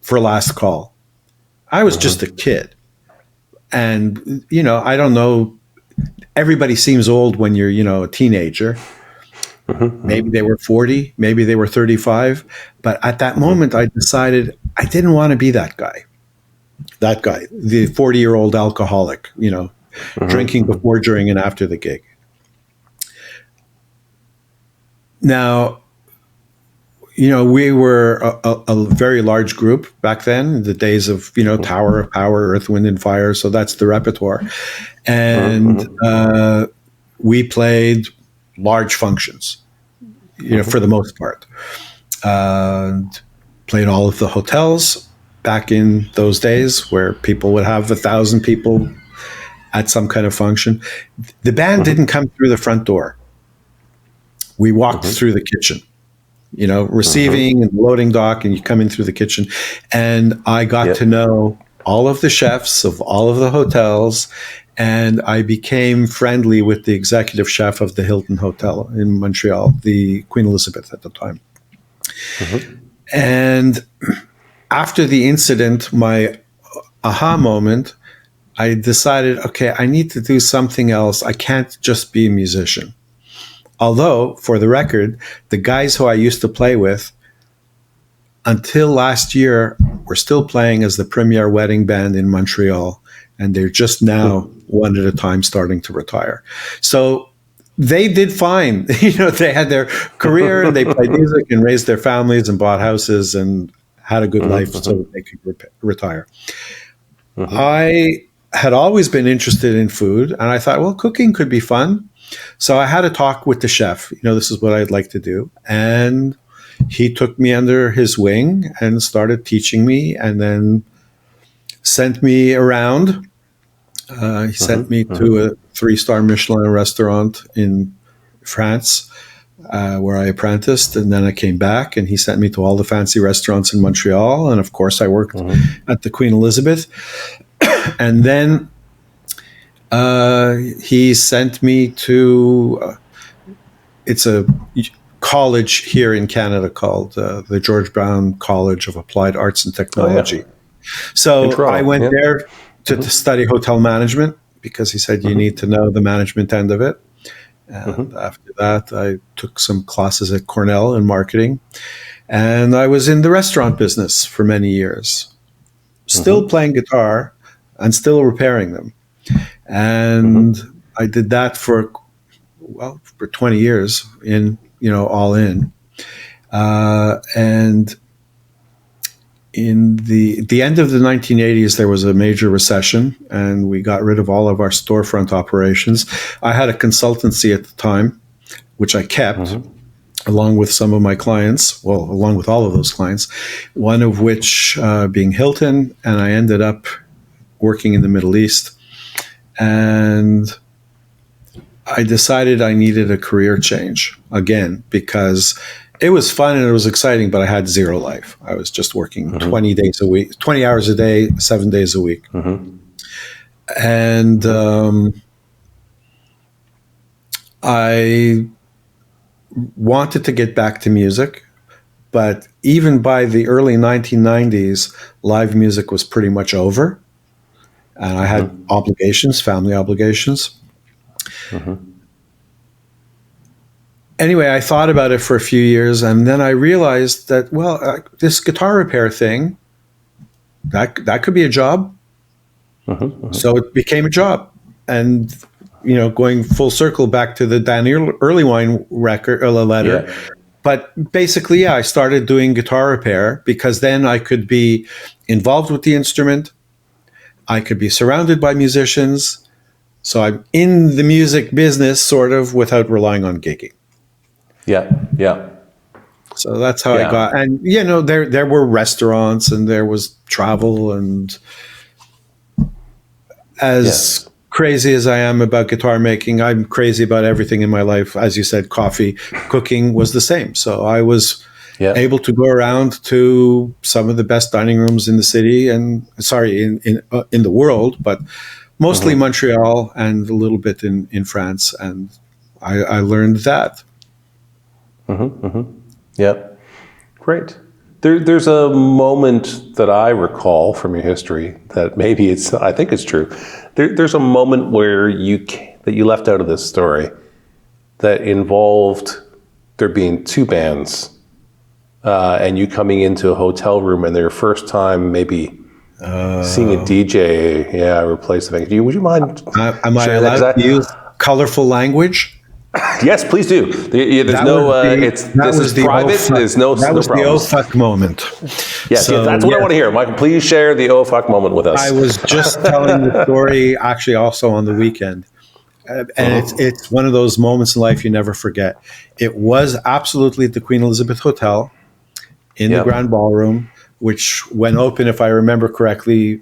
for last call. I was just a kid. And, I don't know, everybody seems old when you're, a teenager. Maybe they were 40, maybe they were 35. But at that moment, I decided I didn't want to be that guy. That guy, the 40-year-old alcoholic, drinking before, during, and after the gig. Now, we were a very large group back then, in the days of, Tower of Power, Earth, Wind, and Fire. So that's the repertoire. And we played large functions, for the most part. And played all of the hotels back in those days where people would have 1,000 people at some kind of function. The band didn't come through the front door. We walked through the kitchen, receiving and loading dock, and you come in through the kitchen. And I got to know all of the chefs of all of the hotels, and I became friendly with the executive chef of the Hilton Hotel in Montreal, the Queen Elizabeth at the time. And after the incident, my aha moment, I decided, okay, I need to do something else. I can't just be a musician. Although, for the record, the guys who I used to play with until last year were still playing as the premier wedding band in Montreal, and they're just now, one at a time, starting to retire. So they did fine. They had their career, and they played music and raised their families and bought houses and had a good life so that they could retire. I had always been interested in food, and I thought, well, cooking could be fun. So I had a talk with the chef. This is what I'd like to do. And he took me under his wing and started teaching me, and then sent me around. He sent me to a 3-star Michelin restaurant in France, where I apprenticed. And then I came back, and he sent me to all the fancy restaurants in Montreal. And of course, I worked at the Queen Elizabeth. And then he sent me to, it's a college here in Canada called the George Brown College of Applied Arts and Technology. So I went there to study hotel management, because he said you need to know the management end of it. And after that, I took some classes at Cornell in marketing. And I was in the restaurant business for many years, still playing guitar and still repairing them. And I did that for 20 years all in. And in the end of the 1980s, there was a major recession, and we got rid of all of our storefront operations. I had a consultancy at the time, which I kept, along with some of my clients, along with all of those clients, one of which being Hilton, and I ended up working in the Middle East. And I decided I needed a career change again, because it was fun and it was exciting, but I had zero life. I was just working 20 days a week, 20 hours a day, 7 days a week. And I wanted to get back to music, But even by the early 1990s, live music was pretty much over. And I had obligations, family obligations. Anyway, I thought about it for a few years, and then I realized that, this guitar repair thing, that could be a job. So it became a job. And, going full circle back to the Dan Earlywine record, letter. Yeah. But basically, I started doing guitar repair because then I could be involved with the instrument. I could be surrounded by musicians. So I'm in the music business sort of without relying on gigging. Yeah. So that's how I got, and there were restaurants and there was travel, and as crazy as I am about guitar making, I'm crazy about everything in my life. As you said, coffee, cooking was the same. So I was able to go around to some of the best dining rooms in the city, and in the world, but mostly Montreal and a little bit in France, and I learned that. Yep. Great. There's a moment that I recall from your history that maybe I think it's true. There's a moment where that you left out of this story that involved there being two bands and you coming into a hotel room and their first time maybe seeing a DJ replace the band. Would you mind? Am I allowed to use colorful language? Yes, please do. There's this is private. There's no That was the oh fuck moment. Yes, that's what I want to hear. Michael, please share the oh fuck moment with us. I was just telling the story actually also on the weekend. And it's one of those moments in life you never forget. It was absolutely at the Queen Elizabeth Hotel in the Grand Ballroom, which when open, if I remember correctly,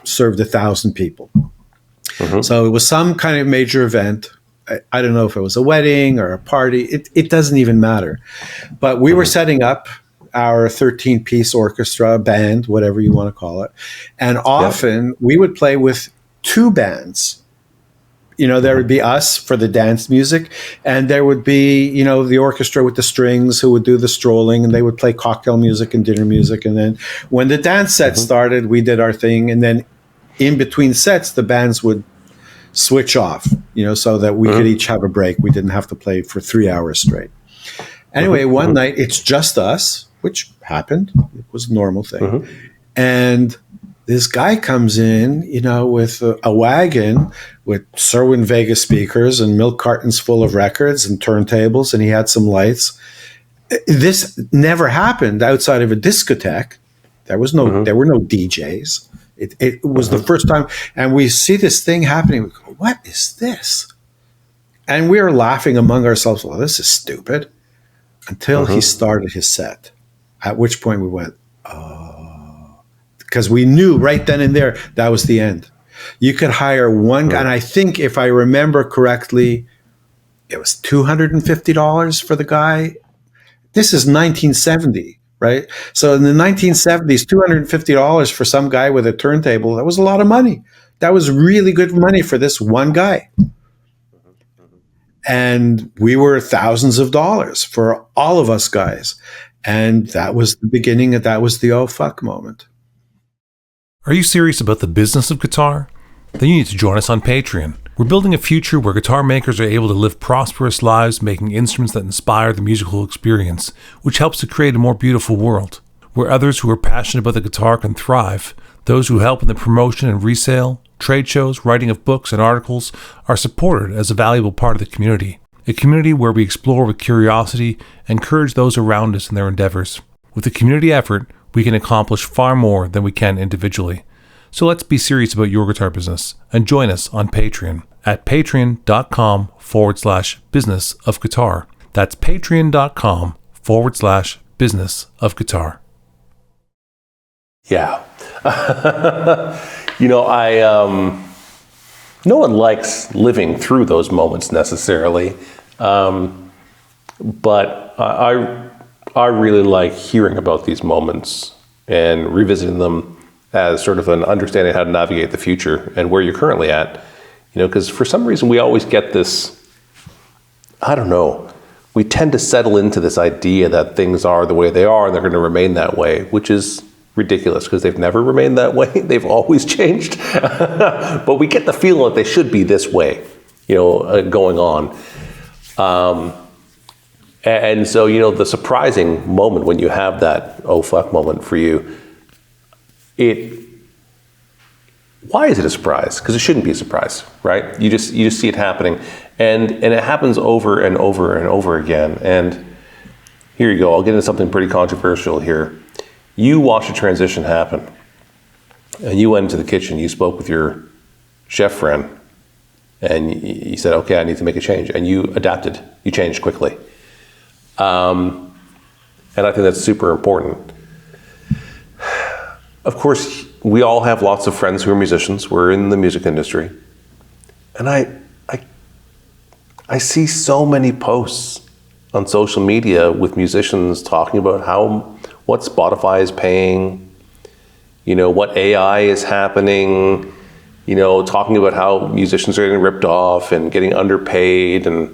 served 1,000 people. So it was some kind of major event. I don't know if it was a wedding or a party. It doesn't even matter. But we were setting up our 13-piece orchestra, band, whatever you want to call it. And often we would play with two bands. There would be us for the dance music, and there would be, the orchestra with the strings who would do the strolling, and they would play cocktail music and dinner music. And then when the dance set started, we did our thing. And then in between sets, the bands would switch off, so that we could each have a break. We didn't have to play for 3 hours straight. Anyway, one night it's just us, which happened. It was a normal thing. And this guy comes in, with a wagon with Serwin Vega speakers and milk cartons full of records and turntables, and he had some lights. This never happened outside of a discotheque. There were no DJs. It was the first time, and we see this thing happening. We go, what is this? And we are laughing among ourselves. Well, this is stupid. Until he started his set, at which point we went, oh, because we knew right then and there that was the end. You could hire one guy, and I think if I remember correctly, it was $250 for the guy. This is 1970. Right? So in the 1970s, $250 for some guy with a turntable, that was a lot of money. That was really good money for this one guy. And we were thousands of dollars for all of us guys. And that was the beginning that was the oh fuck moment. Are you serious about the business of guitar? Then you need to join us on Patreon. We're building a future where guitar makers are able to live prosperous lives making instruments that inspire the musical experience, which helps to create a more beautiful world, where others who are passionate about the guitar can thrive. Those who help in the promotion and resale, trade shows, writing of books and articles are supported as a valuable part of the community. A community where we explore with curiosity and encourage those around us in their endeavors. With a community effort, we can accomplish far more than we can individually. So let's be serious about your guitar business and join us on Patreon at patreon.com/business of guitar. That's patreon.com/business of guitar. Yeah. No one likes living through those moments necessarily. But I really like hearing about these moments and revisiting them as sort of an understanding how to navigate the future and where you're currently at. Because for some reason we always get this, I don't know, we tend to settle into this idea that things are the way they are and they're going to remain that way, which is ridiculous because they've never remained that way. They've always changed. But we get the feeling that they should be this way, going on. And so, the surprising moment when you have that oh fuck moment for you, why is it a surprise? Because it shouldn't be a surprise, right? You just see it happening, and it happens over and over and over again. And here you go. I'll get into something pretty controversial here. You watched a transition happen, and you went into the kitchen. You spoke with your chef friend, and you said, "Okay, I need to make a change." And you adapted. You changed quickly, and I think that's super important. Of course, we all have lots of friends who are musicians. We're in the music industry. And I see so many posts on social media with musicians talking about what Spotify is paying, what AI is happening, talking about how musicians are getting ripped off and getting underpaid, and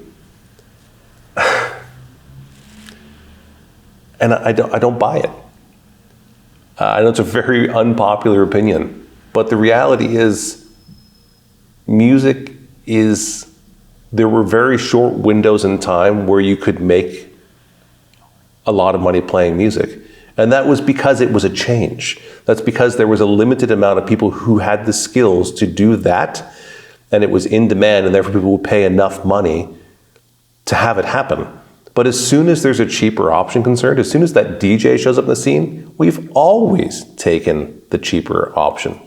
I don't buy it. I know it's a very unpopular opinion, but the reality is there were very short windows in time where you could make a lot of money playing music. And that was because it was a change. That's because there was a limited amount of people who had the skills to do that, and it was in demand, and therefore people would pay enough money to have it happen. But as soon as there's a cheaper option concerned, as soon as that DJ shows up in the scene, we've always taken the cheaper option.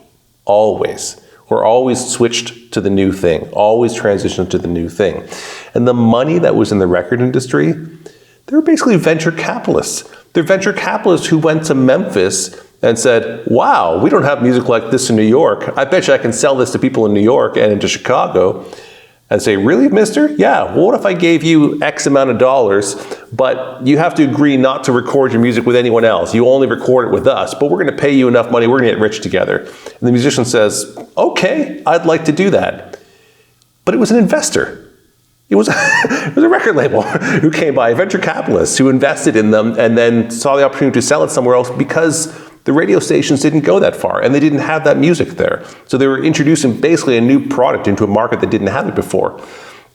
Always. We're always switched to the new thing, always transitioned to the new thing. And the money that was in the record industry, they were basically venture capitalists. They're venture capitalists who went to Memphis and said, wow, we don't have music like this in New York. I bet you I can sell this to people in New York and into Chicago. And say, really, mister? Yeah, well, what if I gave you X amount of dollars, but you have to agree not to record your music with anyone else. You only record it with us, but we're going to pay you enough money, we're going to get rich together. And the musician says, okay, I'd like to do that. But it was an investor. It was a record label who came by, a venture capitalist who invested in them and then saw the opportunity to sell it somewhere else because the radio stations didn't go that far and they didn't have that music there. So they were introducing basically a new product into a market that didn't have it before.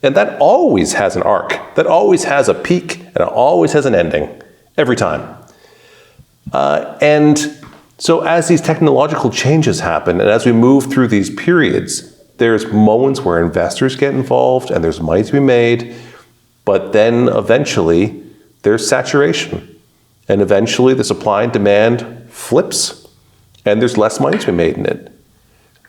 And that always has an arc. That always has a peak and it always has an ending. Every time. And so as these technological changes happen and as we move through these periods, there's moments where investors get involved and there's money to be made, but then eventually there's saturation. And eventually the supply and demand flips and there's less money to be made in it.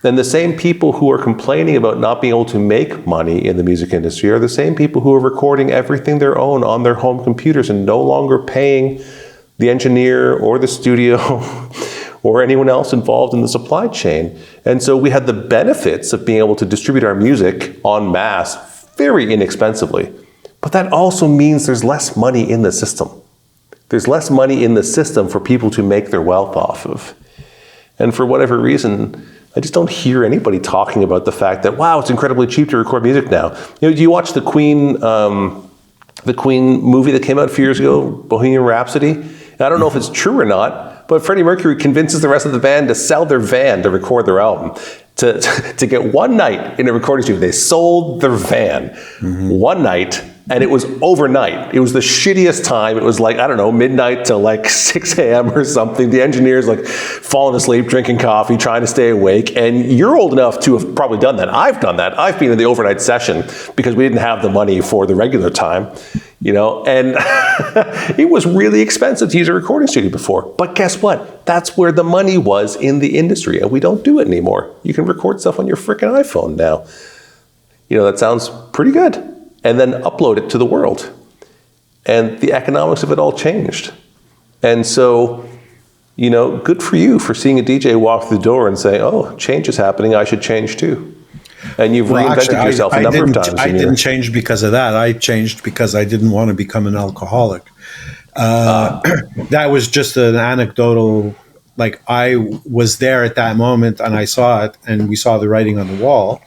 Then the same people who are complaining about not being able to make money in the music industry are the same people who are recording everything their own on their home computers and no longer paying the engineer or the studio or anyone else involved in the supply chain. And so we had the benefits of being able to distribute our music en masse very inexpensively. But that also means there's less money in the system. There's less money in the system for people to make their wealth off of. And for whatever reason, I just don't hear anybody talking about the fact that, wow, it's incredibly cheap to record music now. Do you watch the Queen movie that came out a few years ago, Bohemian Rhapsody? And I don't know if it's true or not, but Freddie Mercury convinces the rest of the band to sell their van to record their album. To get one night in a recording studio. They sold their van one night, and it was overnight. It was the shittiest time. It was like, I don't know, midnight to like 6 a.m. or something. The engineer's like falling asleep, drinking coffee, trying to stay awake. And you're old enough to have probably done that. I've done that. I've been in the overnight session because we didn't have the money for the regular time, and it was really expensive to use a recording studio before. But guess what? That's where the money was in the industry, and we don't do it anymore. You can record stuff on your freaking iPhone now. That sounds pretty good. And then upload it to the world. And the economics of it all changed. And so, good for you for seeing a DJ walk through the door and say, oh, change is happening, I should change too. And you've reinvented yourself a number of times. I didn't change because of that. I changed because I didn't want to become an alcoholic. That was just an anecdotal, like I was there at that moment and I saw it and we saw the writing on the wall.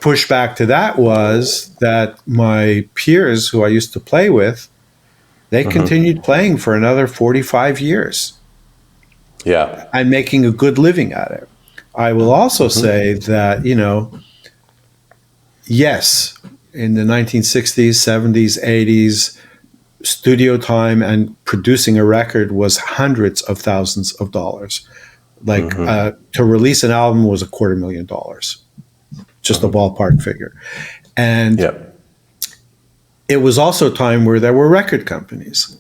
pushback to that was that my peers who I used to play with, they continued playing for another 45 years Yeah. and making a good living at it. I will also say that, yes, in the 1960s, 70s, 80s, studio time and producing a record was hundreds of thousands of dollars. Like to release an album was $250,000, just a ballpark figure. And Yeah. it was also a time where there were record companies.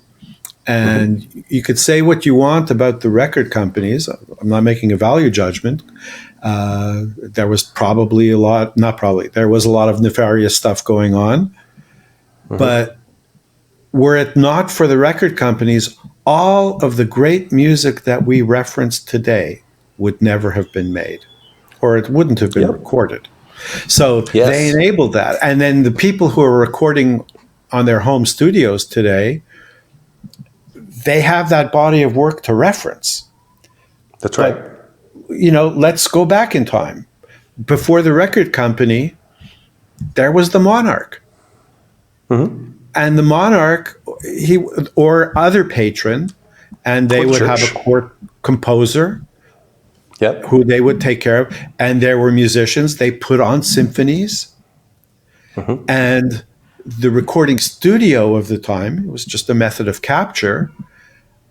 And you could say what you want about the record companies. I'm not making a value judgment. There was probably there was a lot of nefarious stuff going on. But were it not for the record companies, all of the great music that we reference today would never have been made, or it wouldn't have been recorded. So they enabled that. And then the people who are recording on their home studios today, they have that body of work to reference. That's right. But, let's go back in time. Before the record company, there was the monarch. And the monarch, or other patron, and they would have a court composer who they would take care of. And there were musicians. They put on symphonies. And the recording studio of the time, it was just a method of capture,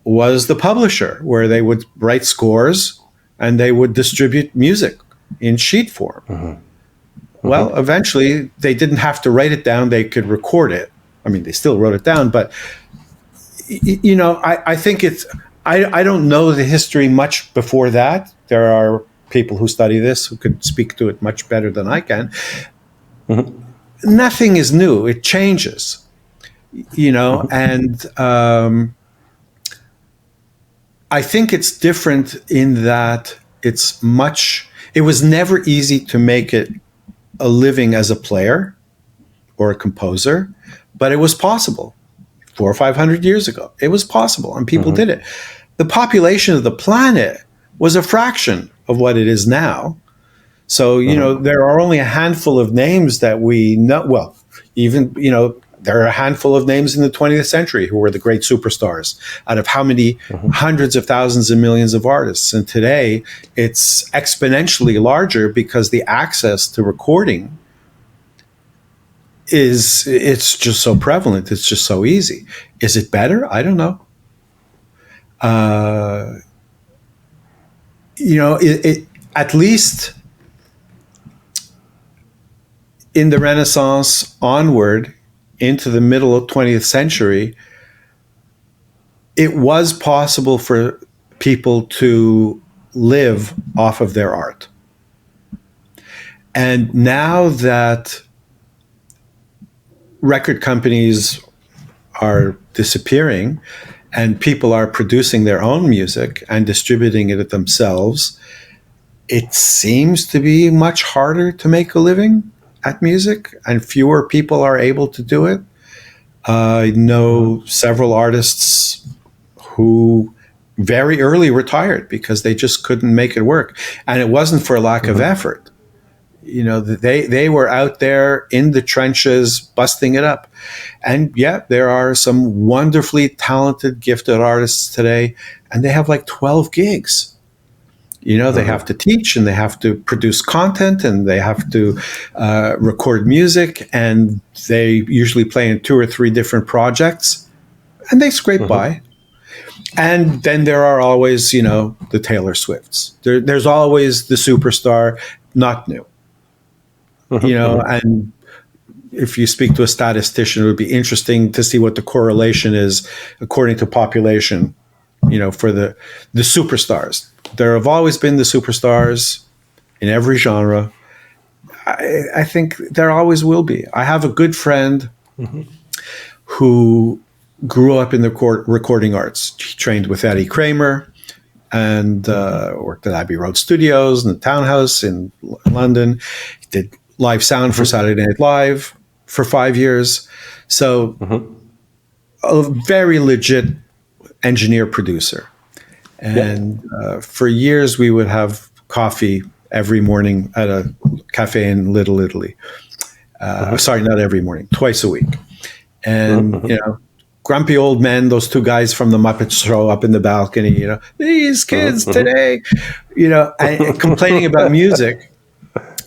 was the publisher, where they would write scores and they would distribute music in sheet form. Well, eventually they didn't have to write it down. They could record it. I mean, they still wrote it down, but I think I don't know the history much before that. There are people who study this who could speak to it much better than I can. Nothing is new. It changes, and I think it's different in that it was never easy to make it a living as a player or a composer, but it was possible 400 or 500 years ago. It was possible, and people did it. The population of the planet was a fraction of what it is now. So, there are only a handful of names that we know. Well, even, there are a handful of names in the 20th century who were the great superstars out of how many hundreds of thousands and millions of artists. And today it's exponentially larger because the access to recording it's just so prevalent. It's just so easy. Is it better? I don't know. At least in the Renaissance onward into the middle of 20th century, it was possible for people to live off of their art. And now that record companies are disappearing and people are producing their own music and distributing it themselves, it seems to be much harder to make a living at music, and fewer people are able to do it. I know several artists who very early retired because they just couldn't make it work. And it wasn't for lack of effort. They were out there in the trenches, busting it up. And there are some wonderfully talented, gifted artists today, and they have like 12 gigs. They have to teach, and they have to produce content, and they have to record music, and they usually play in 2 or 3 different projects, and they scrape by. And then there are always, the Taylor Swifts. There's always the superstar, not new. And if you speak to a statistician, it would be interesting to see what the correlation is according to population, for the superstars. There have always been the superstars in every genre. I think there always will be. I have a good friend who grew up in the recording arts. He trained with Eddie Kramer and worked at Abbey Road Studios and the Townhouse in London. He did live sound for Saturday Night Live for 5 years. So a very legit engineer producer. And for years we would have coffee every morning at a cafe in Little Italy. Sorry, not every morning, twice a week. And, grumpy old men, those two guys from the Muppets show up in the balcony, these kids today, and complaining about music.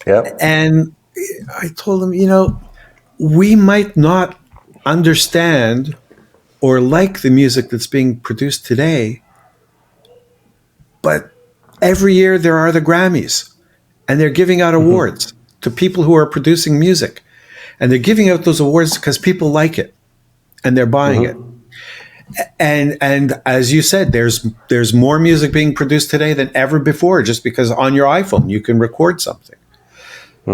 Yeah. And I told them, we might not understand or like the music that's being produced today, but every year there are the Grammys, and they're giving out awards to people who are producing music. And they're giving out those awards because people like it and they're buying it. And as you said, there's more music being produced today than ever before, just because on your iPhone you can record something.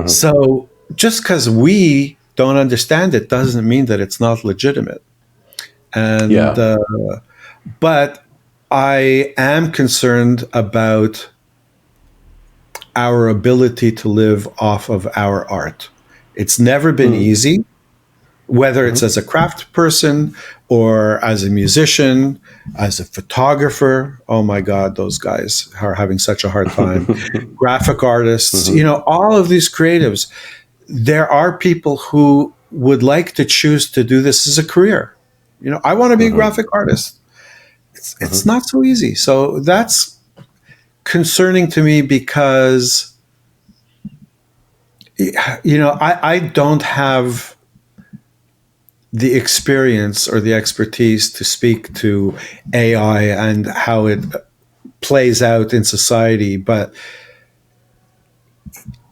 So just because we don't understand it doesn't mean that it's not legitimate. And but I am concerned about our ability to live off of our art. It's never been easy, whether it's as a craft person or as a musician, as a photographer. Oh my God, those guys are having such a hard time. Graphic artists, all of these creatives. There are people who would like to choose to do this as a career. I want to be a graphic artist. It's not so easy. So that's concerning to me because I don't have the experience or the expertise to speak to AI and how it plays out in society, but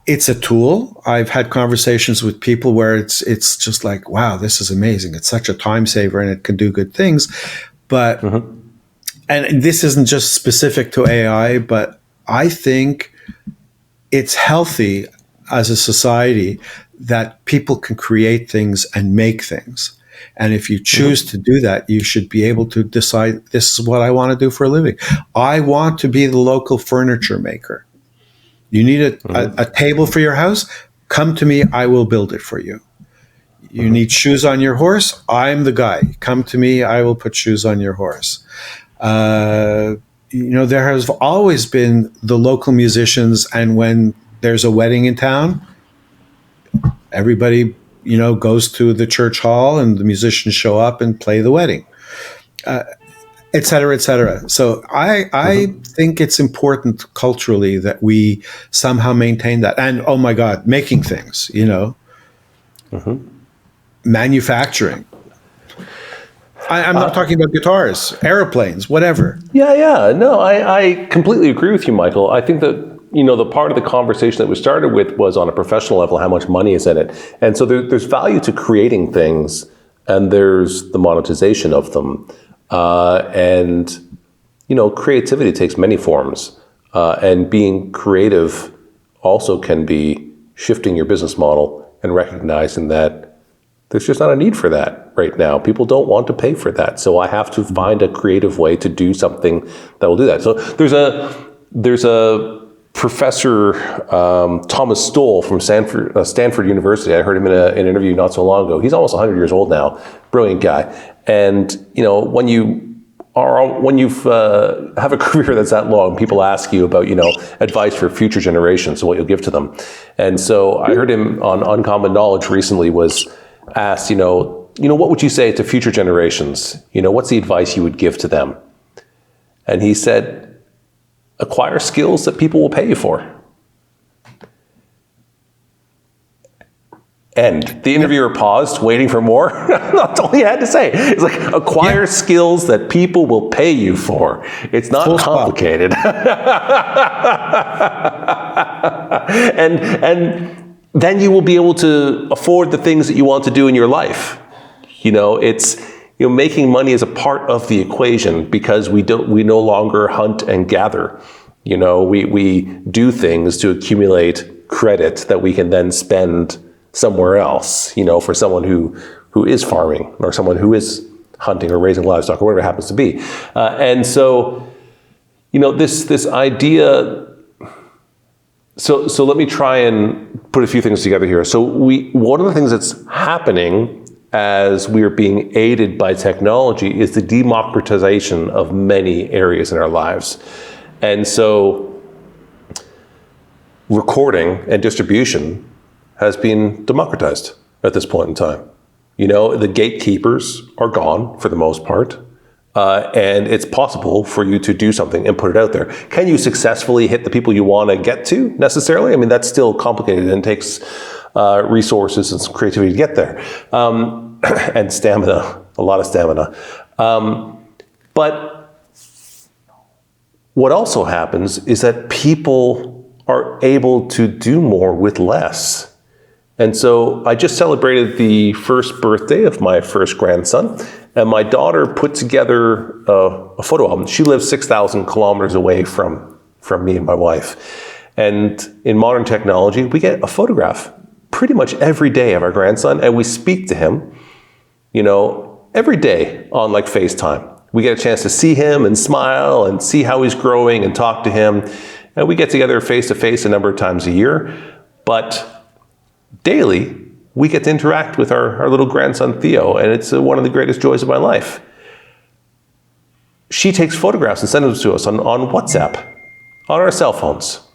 it's a tool. I've had conversations with people where it's just like, wow, this is amazing. It's such a time saver and it can do good things. But and this isn't just specific to AI, but I think it's healthy as a society that people can create things and make things. And if you choose to do that, you should be able to decide, this is what I want to do for a living. I want to be the local furniture maker. You need a table for your house? Come to me, I will build it for you. You need shoes on your horse? I'm the guy. Come to me, I will put shoes on your horse. There has always been the local musicians, and when there's a wedding in town, everybody, goes to the church hall and the musicians show up and play the wedding, et cetera, et cetera. So I think it's important culturally that we somehow maintain that. And, oh my God, making things, manufacturing. I'm not talking about guitars, airplanes, whatever. Yeah. No, I completely agree with you, Michael. I think that, the part of the conversation that we started with was on a professional level, how much money is in it. And so there's value to creating things, and there's the monetization of them. Creativity takes many forms. And being creative also can be shifting your business model and recognizing that there's just not a need for that right now. People don't want to pay for that. So I have to find a creative way to do something that will do that. So there's a professor, Thomas Stoll from Stanford University. I heard him in an interview not so long ago. He's almost 100 years old now. Brilliant guy. And, when you have a career that's that long, people ask you about, advice for future generations, so what you'll give to them. And so I heard him on Uncommon Knowledge recently was asked, what would you say to future generations? What's the advice you would give to them? And he said, acquire skills that people will pay you for. And the interviewer paused, waiting for more. That's all he had to say. It's like, acquire skills that people will pay you for. It's not Full complicated. and then you will be able to afford the things that you want to do in your life. Making money is a part of the equation because we no longer hunt and gather. We do things to accumulate credit that we can then spend somewhere else, for someone who is farming or someone who is hunting or raising livestock or whatever it happens to be. And so, this idea, so let me try and put a few things together here. So one of the things that's happening as we are being aided by technology is the democratization of many areas in our lives. And so recording and distribution has been democratized at this point in time. The gatekeepers are gone for the most part. And it's possible for you to do something and put it out there. Can you successfully hit the people you want to get to necessarily? I mean, that's still complicated and takes resources and some creativity to get there. And stamina, a lot of stamina. But what also happens is that people are able to do more with less. And so I just celebrated the first birthday of my first grandson, and my daughter put together a photo album. She lives 6,000 kilometers away from me and my wife. And in modern technology, we get a photograph pretty much every day of our grandson, and we speak to him, every day on like FaceTime. We get a chance to see him and smile and see how he's growing and talk to him. And we get together face to face a number of times a year. But daily, we get to interact with our little grandson, Theo, and it's one of the greatest joys of my life. She takes photographs and sends them to us on WhatsApp, on our cell phones.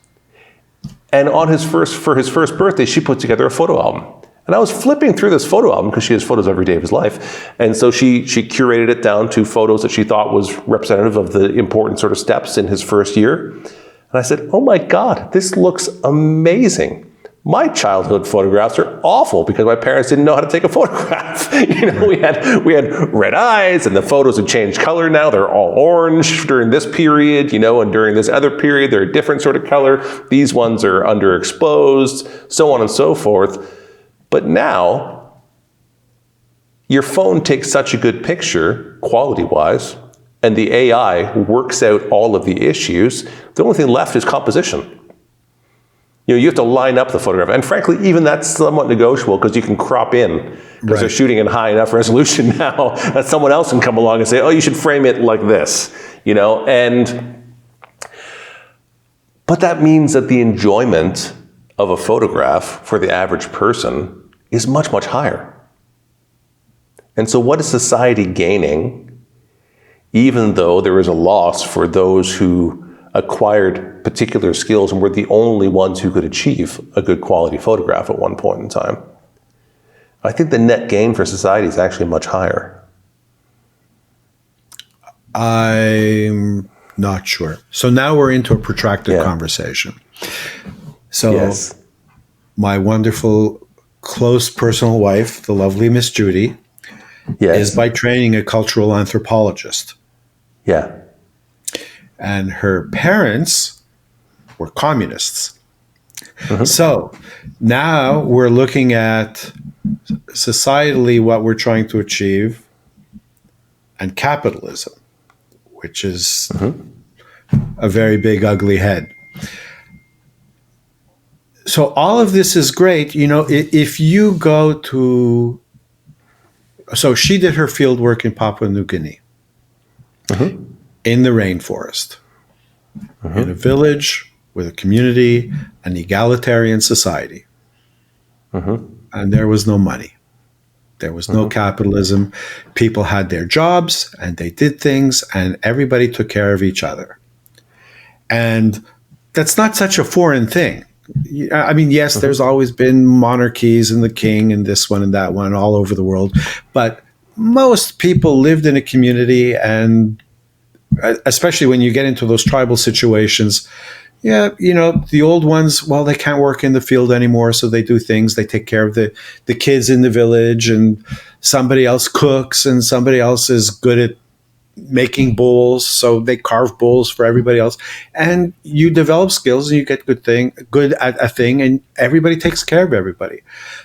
And for his first birthday, she put together a photo album. And I was flipping through this photo album because she has photos every day of his life. And so she curated it down to photos that she thought was representative of the important sort of steps in his first year. And I said, oh my God, this looks amazing. My childhood photographs are awful because my parents didn't know how to take a photograph. We had red eyes, and the photos have changed color now. They're all orange during this period, and during this other period, they're a different sort of color. These ones are underexposed, so on and so forth. But now, your phone takes such a good picture, quality-wise, and the AI works out all of the issues. The only thing left is composition. You have to line up the photograph. And frankly, even that's somewhat negotiable because you can crop in because they're shooting in high enough resolution now that someone else can come along and say, oh, you should frame it like this, but that means that the enjoyment of a photograph for the average person is much, much higher. And so what is society gaining, even though there is a loss for those who acquired particular skills and were the only ones who could achieve a good quality photograph at one point in time? I think the net gain for society is actually much higher. I'm not sure. So now we're into a protracted conversation. So my wonderful, close personal wife, the lovely Miss Judy, is by training a cultural anthropologist. Yeah. And her parents were communists. So now we're looking at societally what we're trying to achieve and capitalism, which is a very big, ugly head. So all of this is great. If you go to... So she did her field work in Papua New Guinea. In the rainforest, in a village with a community, an egalitarian society. And there was no money. There was no capitalism. People had their jobs and they did things and everybody took care of each other. And that's not such a foreign thing. I mean, yes, there's always been monarchies and the king and this one and that one all over the world. But most people lived in a community, and especially when you get into those tribal situations, the old ones, well, they can't work in the field anymore, so they do things. They take care of the kids in the village, and somebody else cooks, and somebody else is good at making bowls, so they carve bowls for everybody else. And you develop skills, and you get good at a thing, and everybody takes care of everybody.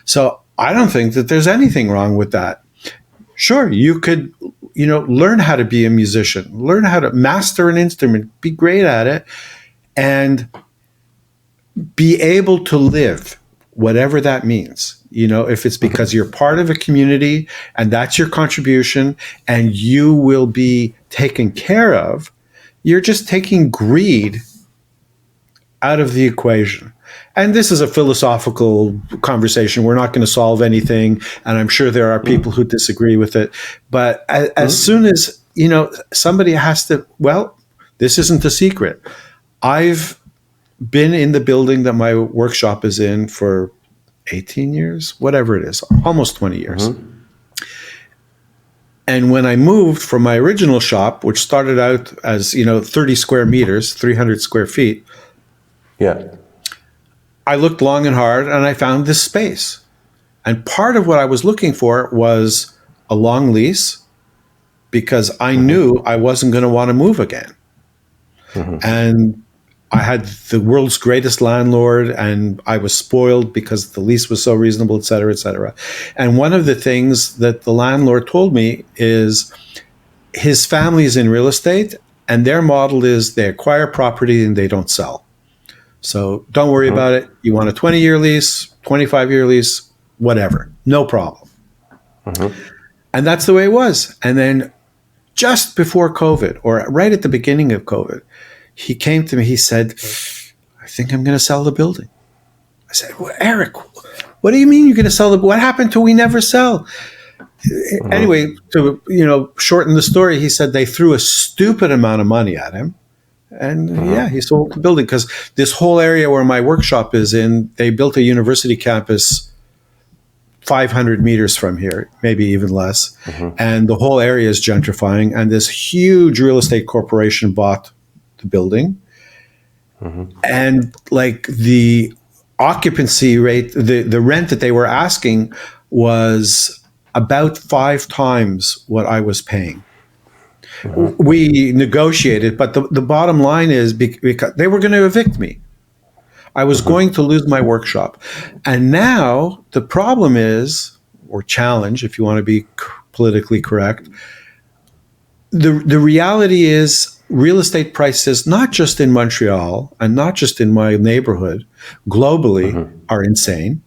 So I don't think that there's anything wrong with that. Sure, you could learn how to be a musician, learn how to master an instrument, be great at it, and be able to live, whatever that means. If it's because you're part of a community and that's your contribution and you will be taken care of, you're just taking greed out of the equation. And this is a philosophical conversation. We're not going to solve anything. And I'm sure there are people who disagree with it. But as soon as, somebody has to, well, this isn't a secret. I've been in the building that my workshop is in for 18 years, whatever it is, almost 20 years. And when I moved from my original shop, which started out as, 30 square meters, 300 square feet, Yeah. I looked long and hard and I found this space. And part of what I was looking for was a long lease, because I knew I wasn't going to want to move again. And I had the world's greatest landlord, and I was spoiled because the lease was so reasonable, et cetera, et cetera. And one of the things that the landlord told me is his family is in real estate, and their model is they acquire property and they don't sell. So don't worry about it. You want a 20-year lease, 25-year lease, whatever, no problem. And that's the way it was. And then just before COVID, or right at the beginning of COVID, he came to me, he said, I think I'm going to sell the building. I said, well, Eric, what do you mean you're going to sell the, what happened to we never sell? Anyway, to, shorten the story, he said they threw a stupid amount of money at him. And yeah, he sold the building, because this whole area where my workshop is in, they built a university campus 500 meters from here, maybe even less. And the whole area is gentrifying. And this huge real estate corporation bought the building. And like the occupancy rate, the rent that they were asking was about 5 times what I was paying. We negotiated, but the bottom line is because they were going to evict me. I was going to lose my workshop. And now the problem is, or challenge, if you want to be politically correct, the reality is real estate prices, not just in Montreal and not just in my neighborhood, globally are insane.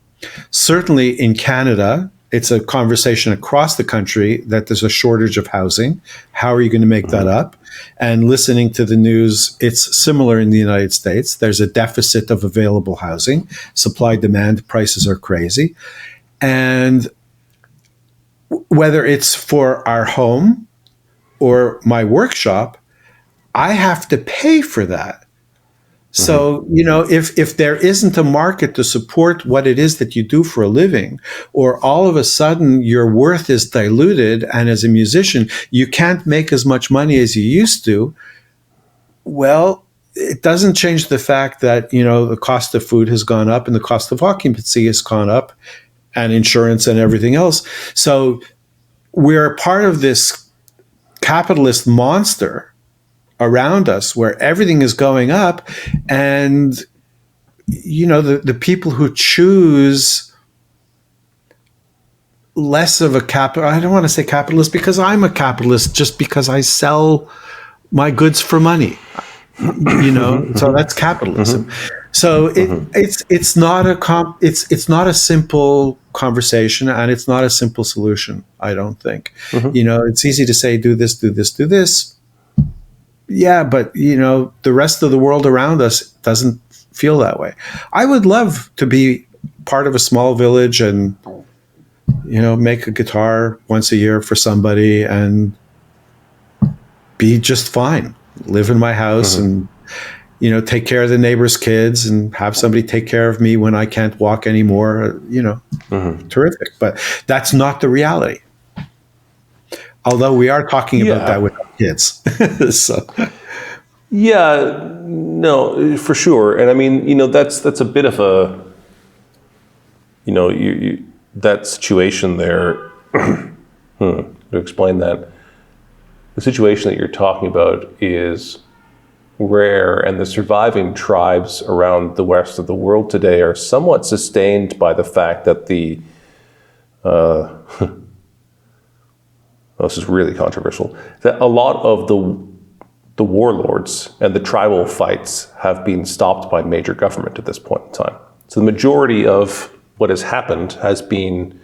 Certainly in Canada, it's a conversation across the country that there's a shortage of housing. How are you going to make that up? And listening to the news, it's similar in the United States. There's a deficit of available housing. Supply, demand, prices are crazy. And whether it's for our home or my workshop, I have to pay for that. So, if there isn't a market to support what it is that you do for a living, or all of a sudden your worth is diluted, and as a musician, you can't make as much money as you used to, well, it doesn't change the fact that, the cost of food has gone up and the cost of occupancy has gone up, and insurance and everything else. So we're a part of this capitalist monster around us where everything is going up, and the people who choose less of a I don't want to say capitalist, because I'm a capitalist just because I sell my goods for money, so that's capitalism. So it's not it's not a simple conversation, and it's not a simple solution, I don't think. It's easy to say do this, do this, do this. Yeah, but the rest of the world around us doesn't feel that way. I would love to be part of a small village and make a guitar once a year for somebody and be just fine. Live in my house and take care of the neighbors' kids and have somebody take care of me when I can't walk anymore. Terrific. But that's not the reality. Although we are talking about that with our kids. So. Yeah, no, for sure. And I mean, that's a bit of a, that situation there, to explain that, the situation that you're talking about is rare, and the surviving tribes around the rest of the world today are somewhat sustained by the fact that this is really controversial, that a lot of the warlords and the tribal fights have been stopped by major government at this point in time. So the majority of what has happened has been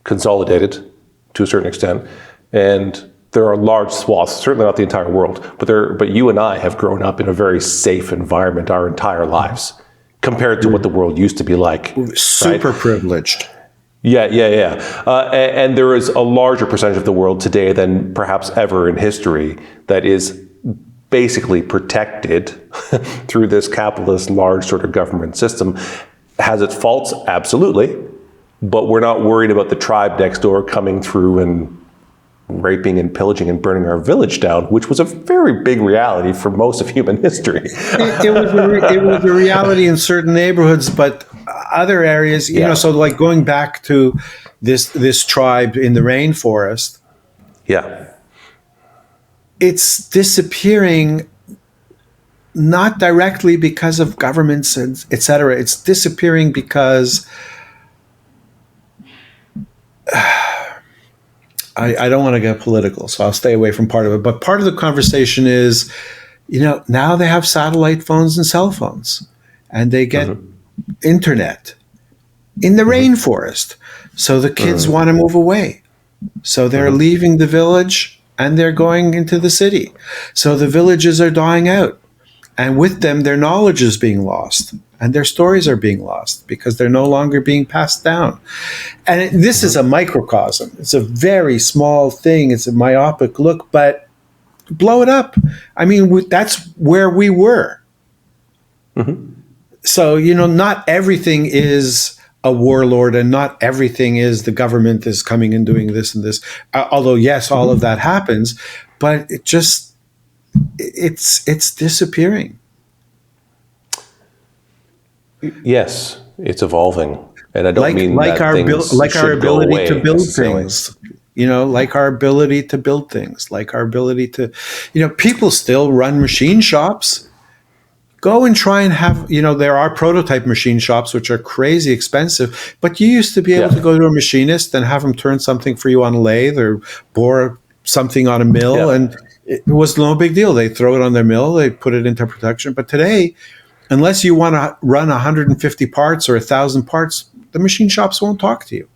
consolidated to a certain extent, and there are large swaths, certainly not the entire world, but you and I have grown up in a very safe environment our entire lives compared to what the world used to be like. Super privileged. Yeah. And there is a larger percentage of the world today than perhaps ever in history that is basically protected through this capitalist large sort of government system. Has its faults? Absolutely. But we're not worried about the tribe next door coming through and raping and pillaging and burning our village down, which was a very big reality for most of human history. It was a reality in certain neighborhoods, but other areas, you know, so like going back to this tribe in the rainforest, Yeah. it's disappearing not directly because of governments and et cetera. It's disappearing because I don't want to get political, so I'll stay away from part of it. But part of the conversation is, you know, now they have satellite phones and cell phones, and they get internet in the rainforest. So the kids want to move away. So they're leaving the village and they're going into the city. So the villages are dying out. And with them, their knowledge is being lost and their stories are being lost because they're no longer being passed down. And this is a microcosm. It's a very small thing. It's a myopic look, but blow it up. I mean, that's where we were. So, you know, not everything is a warlord and not everything is the government is coming and doing this and this. Although, yes, all of that happens, but it just, it's disappearing. Yes, it's evolving, and I don't mean like that our things like our should go ability away to build necessarily. things. You know, like our ability to build things, like our ability to, you know, people still run machine shops. Go and try and have, you know, there are prototype machine shops which are crazy expensive, but you used to be able to go to a machinist and have them turn something for you on a lathe or bore something on a mill, and it was no big deal. They throw it on their mill, they put it into production. But today, unless you want to run 150 parts or 1,000 parts, the machine shops won't talk to you.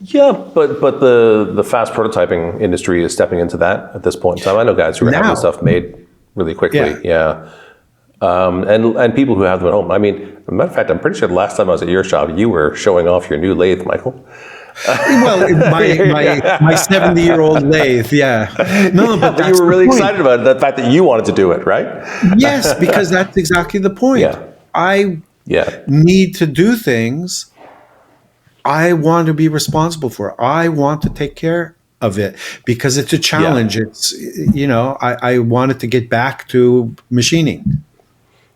Yeah, but the fast prototyping industry is stepping into that at this point in time. I know guys who are having stuff made really quickly. Yeah. And people who have them at home. I mean, as a matter of fact, I'm pretty sure the last time I was at your shop, you were showing off your new lathe, Michael. Well, my 70-year-old lathe, yeah. No, but you were really excited about it, the fact that you wanted to do it, right? Yes, because that's exactly the point. Yeah. I need to do things I want to be responsible for. I want to take care of it because it's a challenge. It's, you know, I wanted to get back to machining.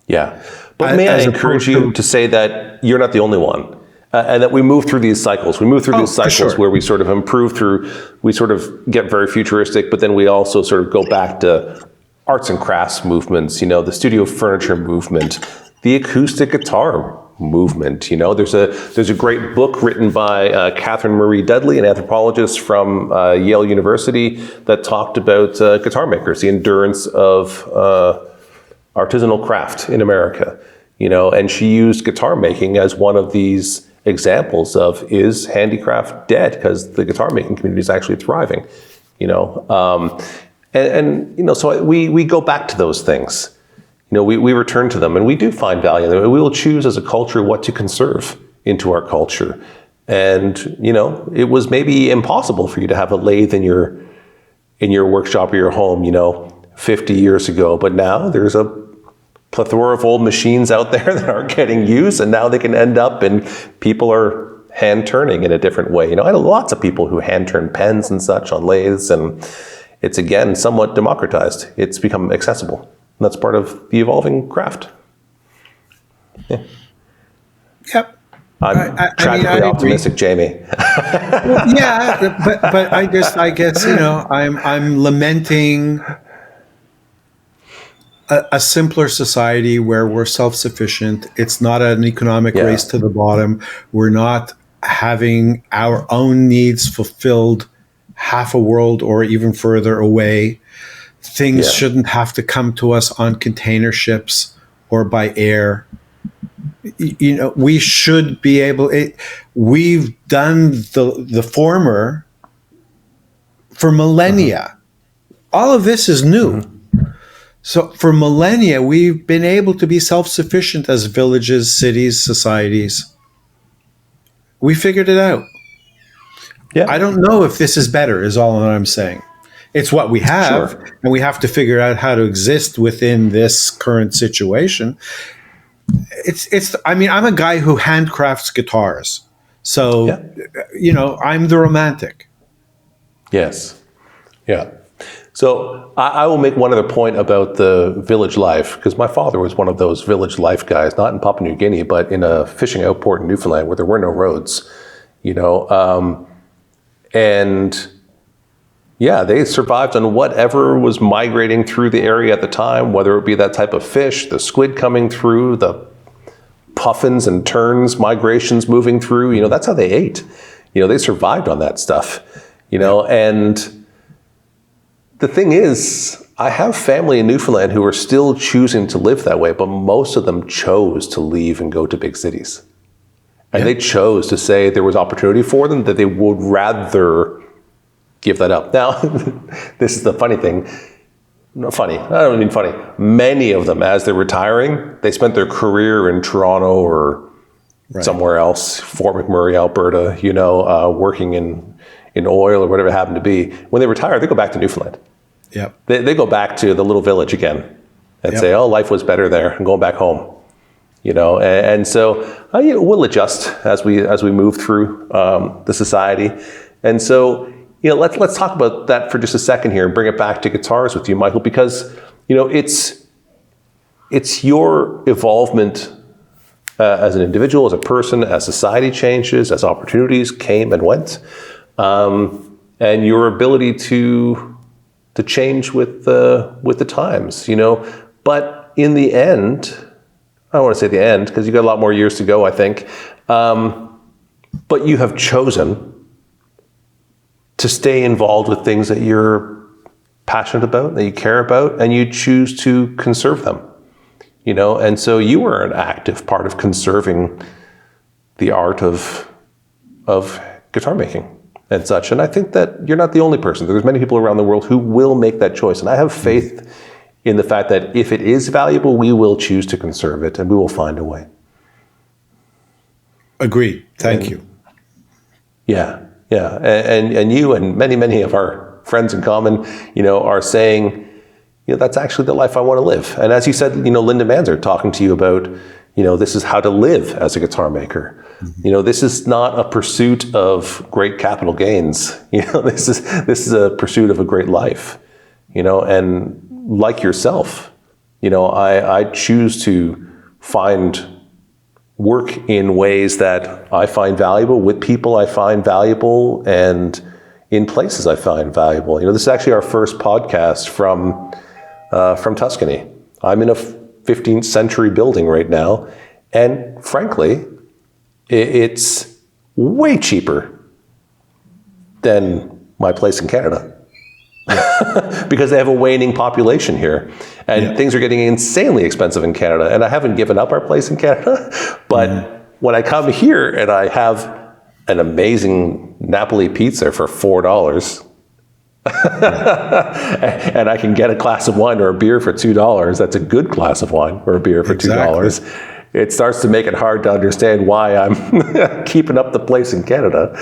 Yeah. But may I encourage you to say that you're not the only one. And that we move through these cycles. We move through these cycles where we sort of improve through, we sort of get very futuristic, but then we also sort of go back to arts and crafts movements, you know, the studio furniture movement, the acoustic guitar movement. You know, there's a great book written by Catherine Marie Dudley, an anthropologist from Yale University, that talked about guitar makers, the endurance of artisanal craft in America. You know, and she used guitar making as one of these examples of, is handicraft dead? Because the guitar making community is actually thriving, you know. And you know, so we go back to those things. You know, we return to them and we do find value in them. We will choose as a culture what to conserve into our culture. And, you know, it was maybe impossible for you to have a lathe in your workshop or your home, you know, 50 years ago. But now there's a plethora of old machines out there that aren't getting used, and now they can end up and people are hand turning in a different way. You know, I know lots of people who hand turn pens and such on lathes, and it's again somewhat democratized. It's become accessible. And that's part of the evolving craft. Yeah. Yep. I'm tragically optimistic, Jamie. Well, yeah, but I guess, you know, I'm lamenting a simpler society where we're self-sufficient. It's not an economic race to the bottom. We're not having our own needs fulfilled half a world or even further away. Things shouldn't have to come to us on container ships or by air. You know, we should be able. We've done the former for millennia. All of this is new. So for millennia, we've been able to be self-sufficient as villages, cities, societies. We figured it out. Yeah. I don't know if this is better, is all that I'm saying. It's what we have, Sure. and we have to figure out how to exist within this current situation. I mean, I'm a guy who handcrafts guitars. So, Yeah. I'm the romantic. Yes. Yeah. So I will make one other point about the village life, because my father was one of those village life guys, not in Papua New Guinea, but in a fishing outport in Newfoundland where there were no roads, and yeah, they survived on whatever was migrating through the area at the time, whether it be that type of fish, the squid coming through, the puffins and terns migrations moving through, that's how they ate. They survived on that stuff, and the thing is, I have family in Newfoundland who are still choosing to live that way, but most of them chose to leave and go to big cities. And they chose to say there was opportunity for them, that they would rather give that up. Now, this is the funny thing. Not funny. I don't mean funny. Many of them, as they're retiring, they spent their career in Toronto or somewhere else, Fort McMurray, Alberta, working in oil or whatever it happened to be. When they retire, they go back to Newfoundland. Yep. They go back to the little village again and say, oh, life was better there. I'm going back home. And so we'll adjust as we move through the society. And so, let's talk about that for just a second here and bring it back to guitars with you, Michael, because, it's your evolvement as an individual, as a person, as society changes, as opportunities came and went, and your ability to change with the times, But in the end, I don't want to say the end because you got a lot more years to go, I think. But you have chosen to stay involved with things that you're passionate about, that you care about, and you choose to conserve them. And so you were an active part of conserving the art of guitar making and such. And I think that you're not the only person. There's many people around the world who will make that choice. And I have faith in the fact that if it is valuable, we will choose to conserve it and we will find a way. Agreed. Thank you. Yeah. Yeah. And you and many of our friends in common, are saying, that's actually the life I want to live. And as you said, Linda Manzer talking to you about, this is how to live as a guitar maker. Mm-hmm. This is not a pursuit of great capital gains. This is a pursuit of a great life. And like yourself, I choose to find work in ways that I find valuable, with people I find valuable, and in places I find valuable. This is actually our first podcast from Tuscany. I'm in a 15th century building right now, and frankly, it's way cheaper than my place in Canada. Because they have a waning population here, and things are getting insanely expensive in Canada. And I haven't given up our place in Canada, but when I come here and I have an amazing Napoli pizza for $4, and I can get a glass of wine or a beer for $2, that's a good glass of wine or a beer for $2. It starts to make it hard to understand why I'm keeping up the place in Canada.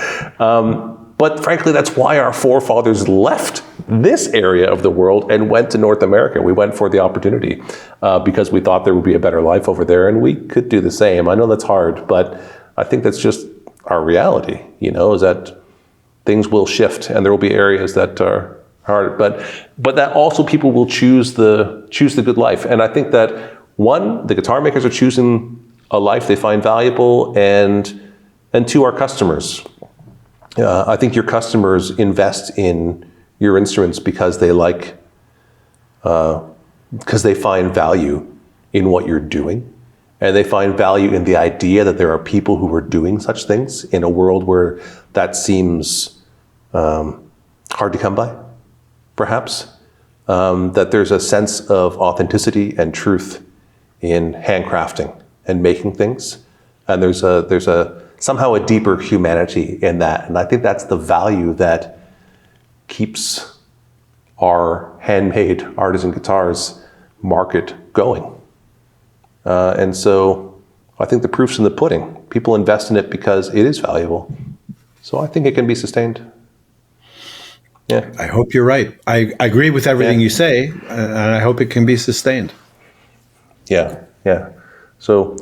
But frankly, that's why our forefathers left this area of the world and went to North America. We went for the opportunity because we thought there would be a better life over there, and we could do the same. I know that's hard, but I think that's just our reality, is that things will shift and there will be areas that are hard. But that also people will choose the good life. And I think that, one, the guitar makers are choosing a life they find valuable, and two, our customers. I think your customers invest in your instruments because they find value in what you're doing, and they find value in the idea that there are people who are doing such things in a world where that seems hard to come by, perhaps. That there's a sense of authenticity and truth in handcrafting and making things, and there's somehow a deeper humanity in that. And I think that's the value that keeps our handmade artisan guitars market going. And so I think the proof's in the pudding. People invest in it because it is valuable. So I think it can be sustained. Yeah. I hope you're right. I agree with everything you say, and I hope it can be sustained. Yeah. Yeah. So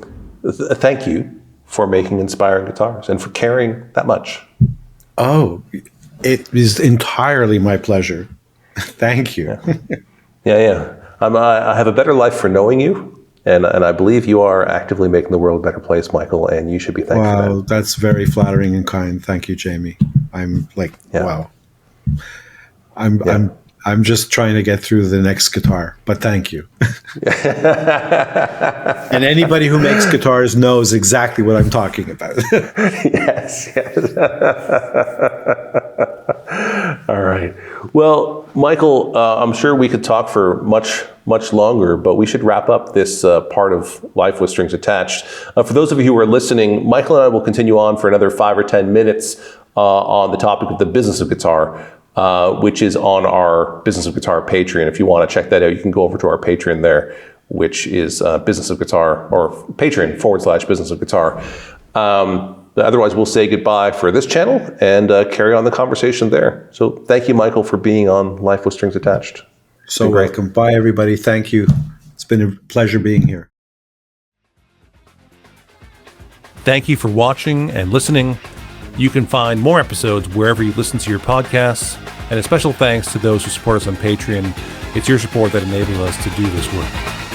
thank you for making inspiring guitars and for caring that much. Oh, it is entirely my pleasure. Thank you. Yeah. I have a better life for knowing you, and I believe you are actively making the world a better place, Michael, and you should be thanked for Wow, that. that's very flattering and kind. Thank you, Jamie. I'm like, Yeah. wow. I'm Yeah. I'm just trying to get through the next guitar, but thank you. And anybody who makes guitars knows exactly what I'm talking about. Yes. All right. Well, Michael, I'm sure we could talk for much longer, but we should wrap up this part of Life with Strings Attached. For those of you who are listening, Michael and I will continue on for another 5 or 10 minutes on the topic of the business of guitar, which is on our Business of Guitar Patreon. If you want to check that out, you can go over to our Patreon there, which is Business of Guitar, or Patreon/Business of Guitar. Otherwise, we'll say goodbye for this channel and carry on the conversation there. So thank you, Michael, for being on Life with Strings Attached. So welcome. Bye, everybody. Thank you. It's been a pleasure being here. Thank you for watching and listening. You can find more episodes wherever you listen to your podcasts. And a special thanks to those who support us on Patreon. It's your support that enables us to do this work.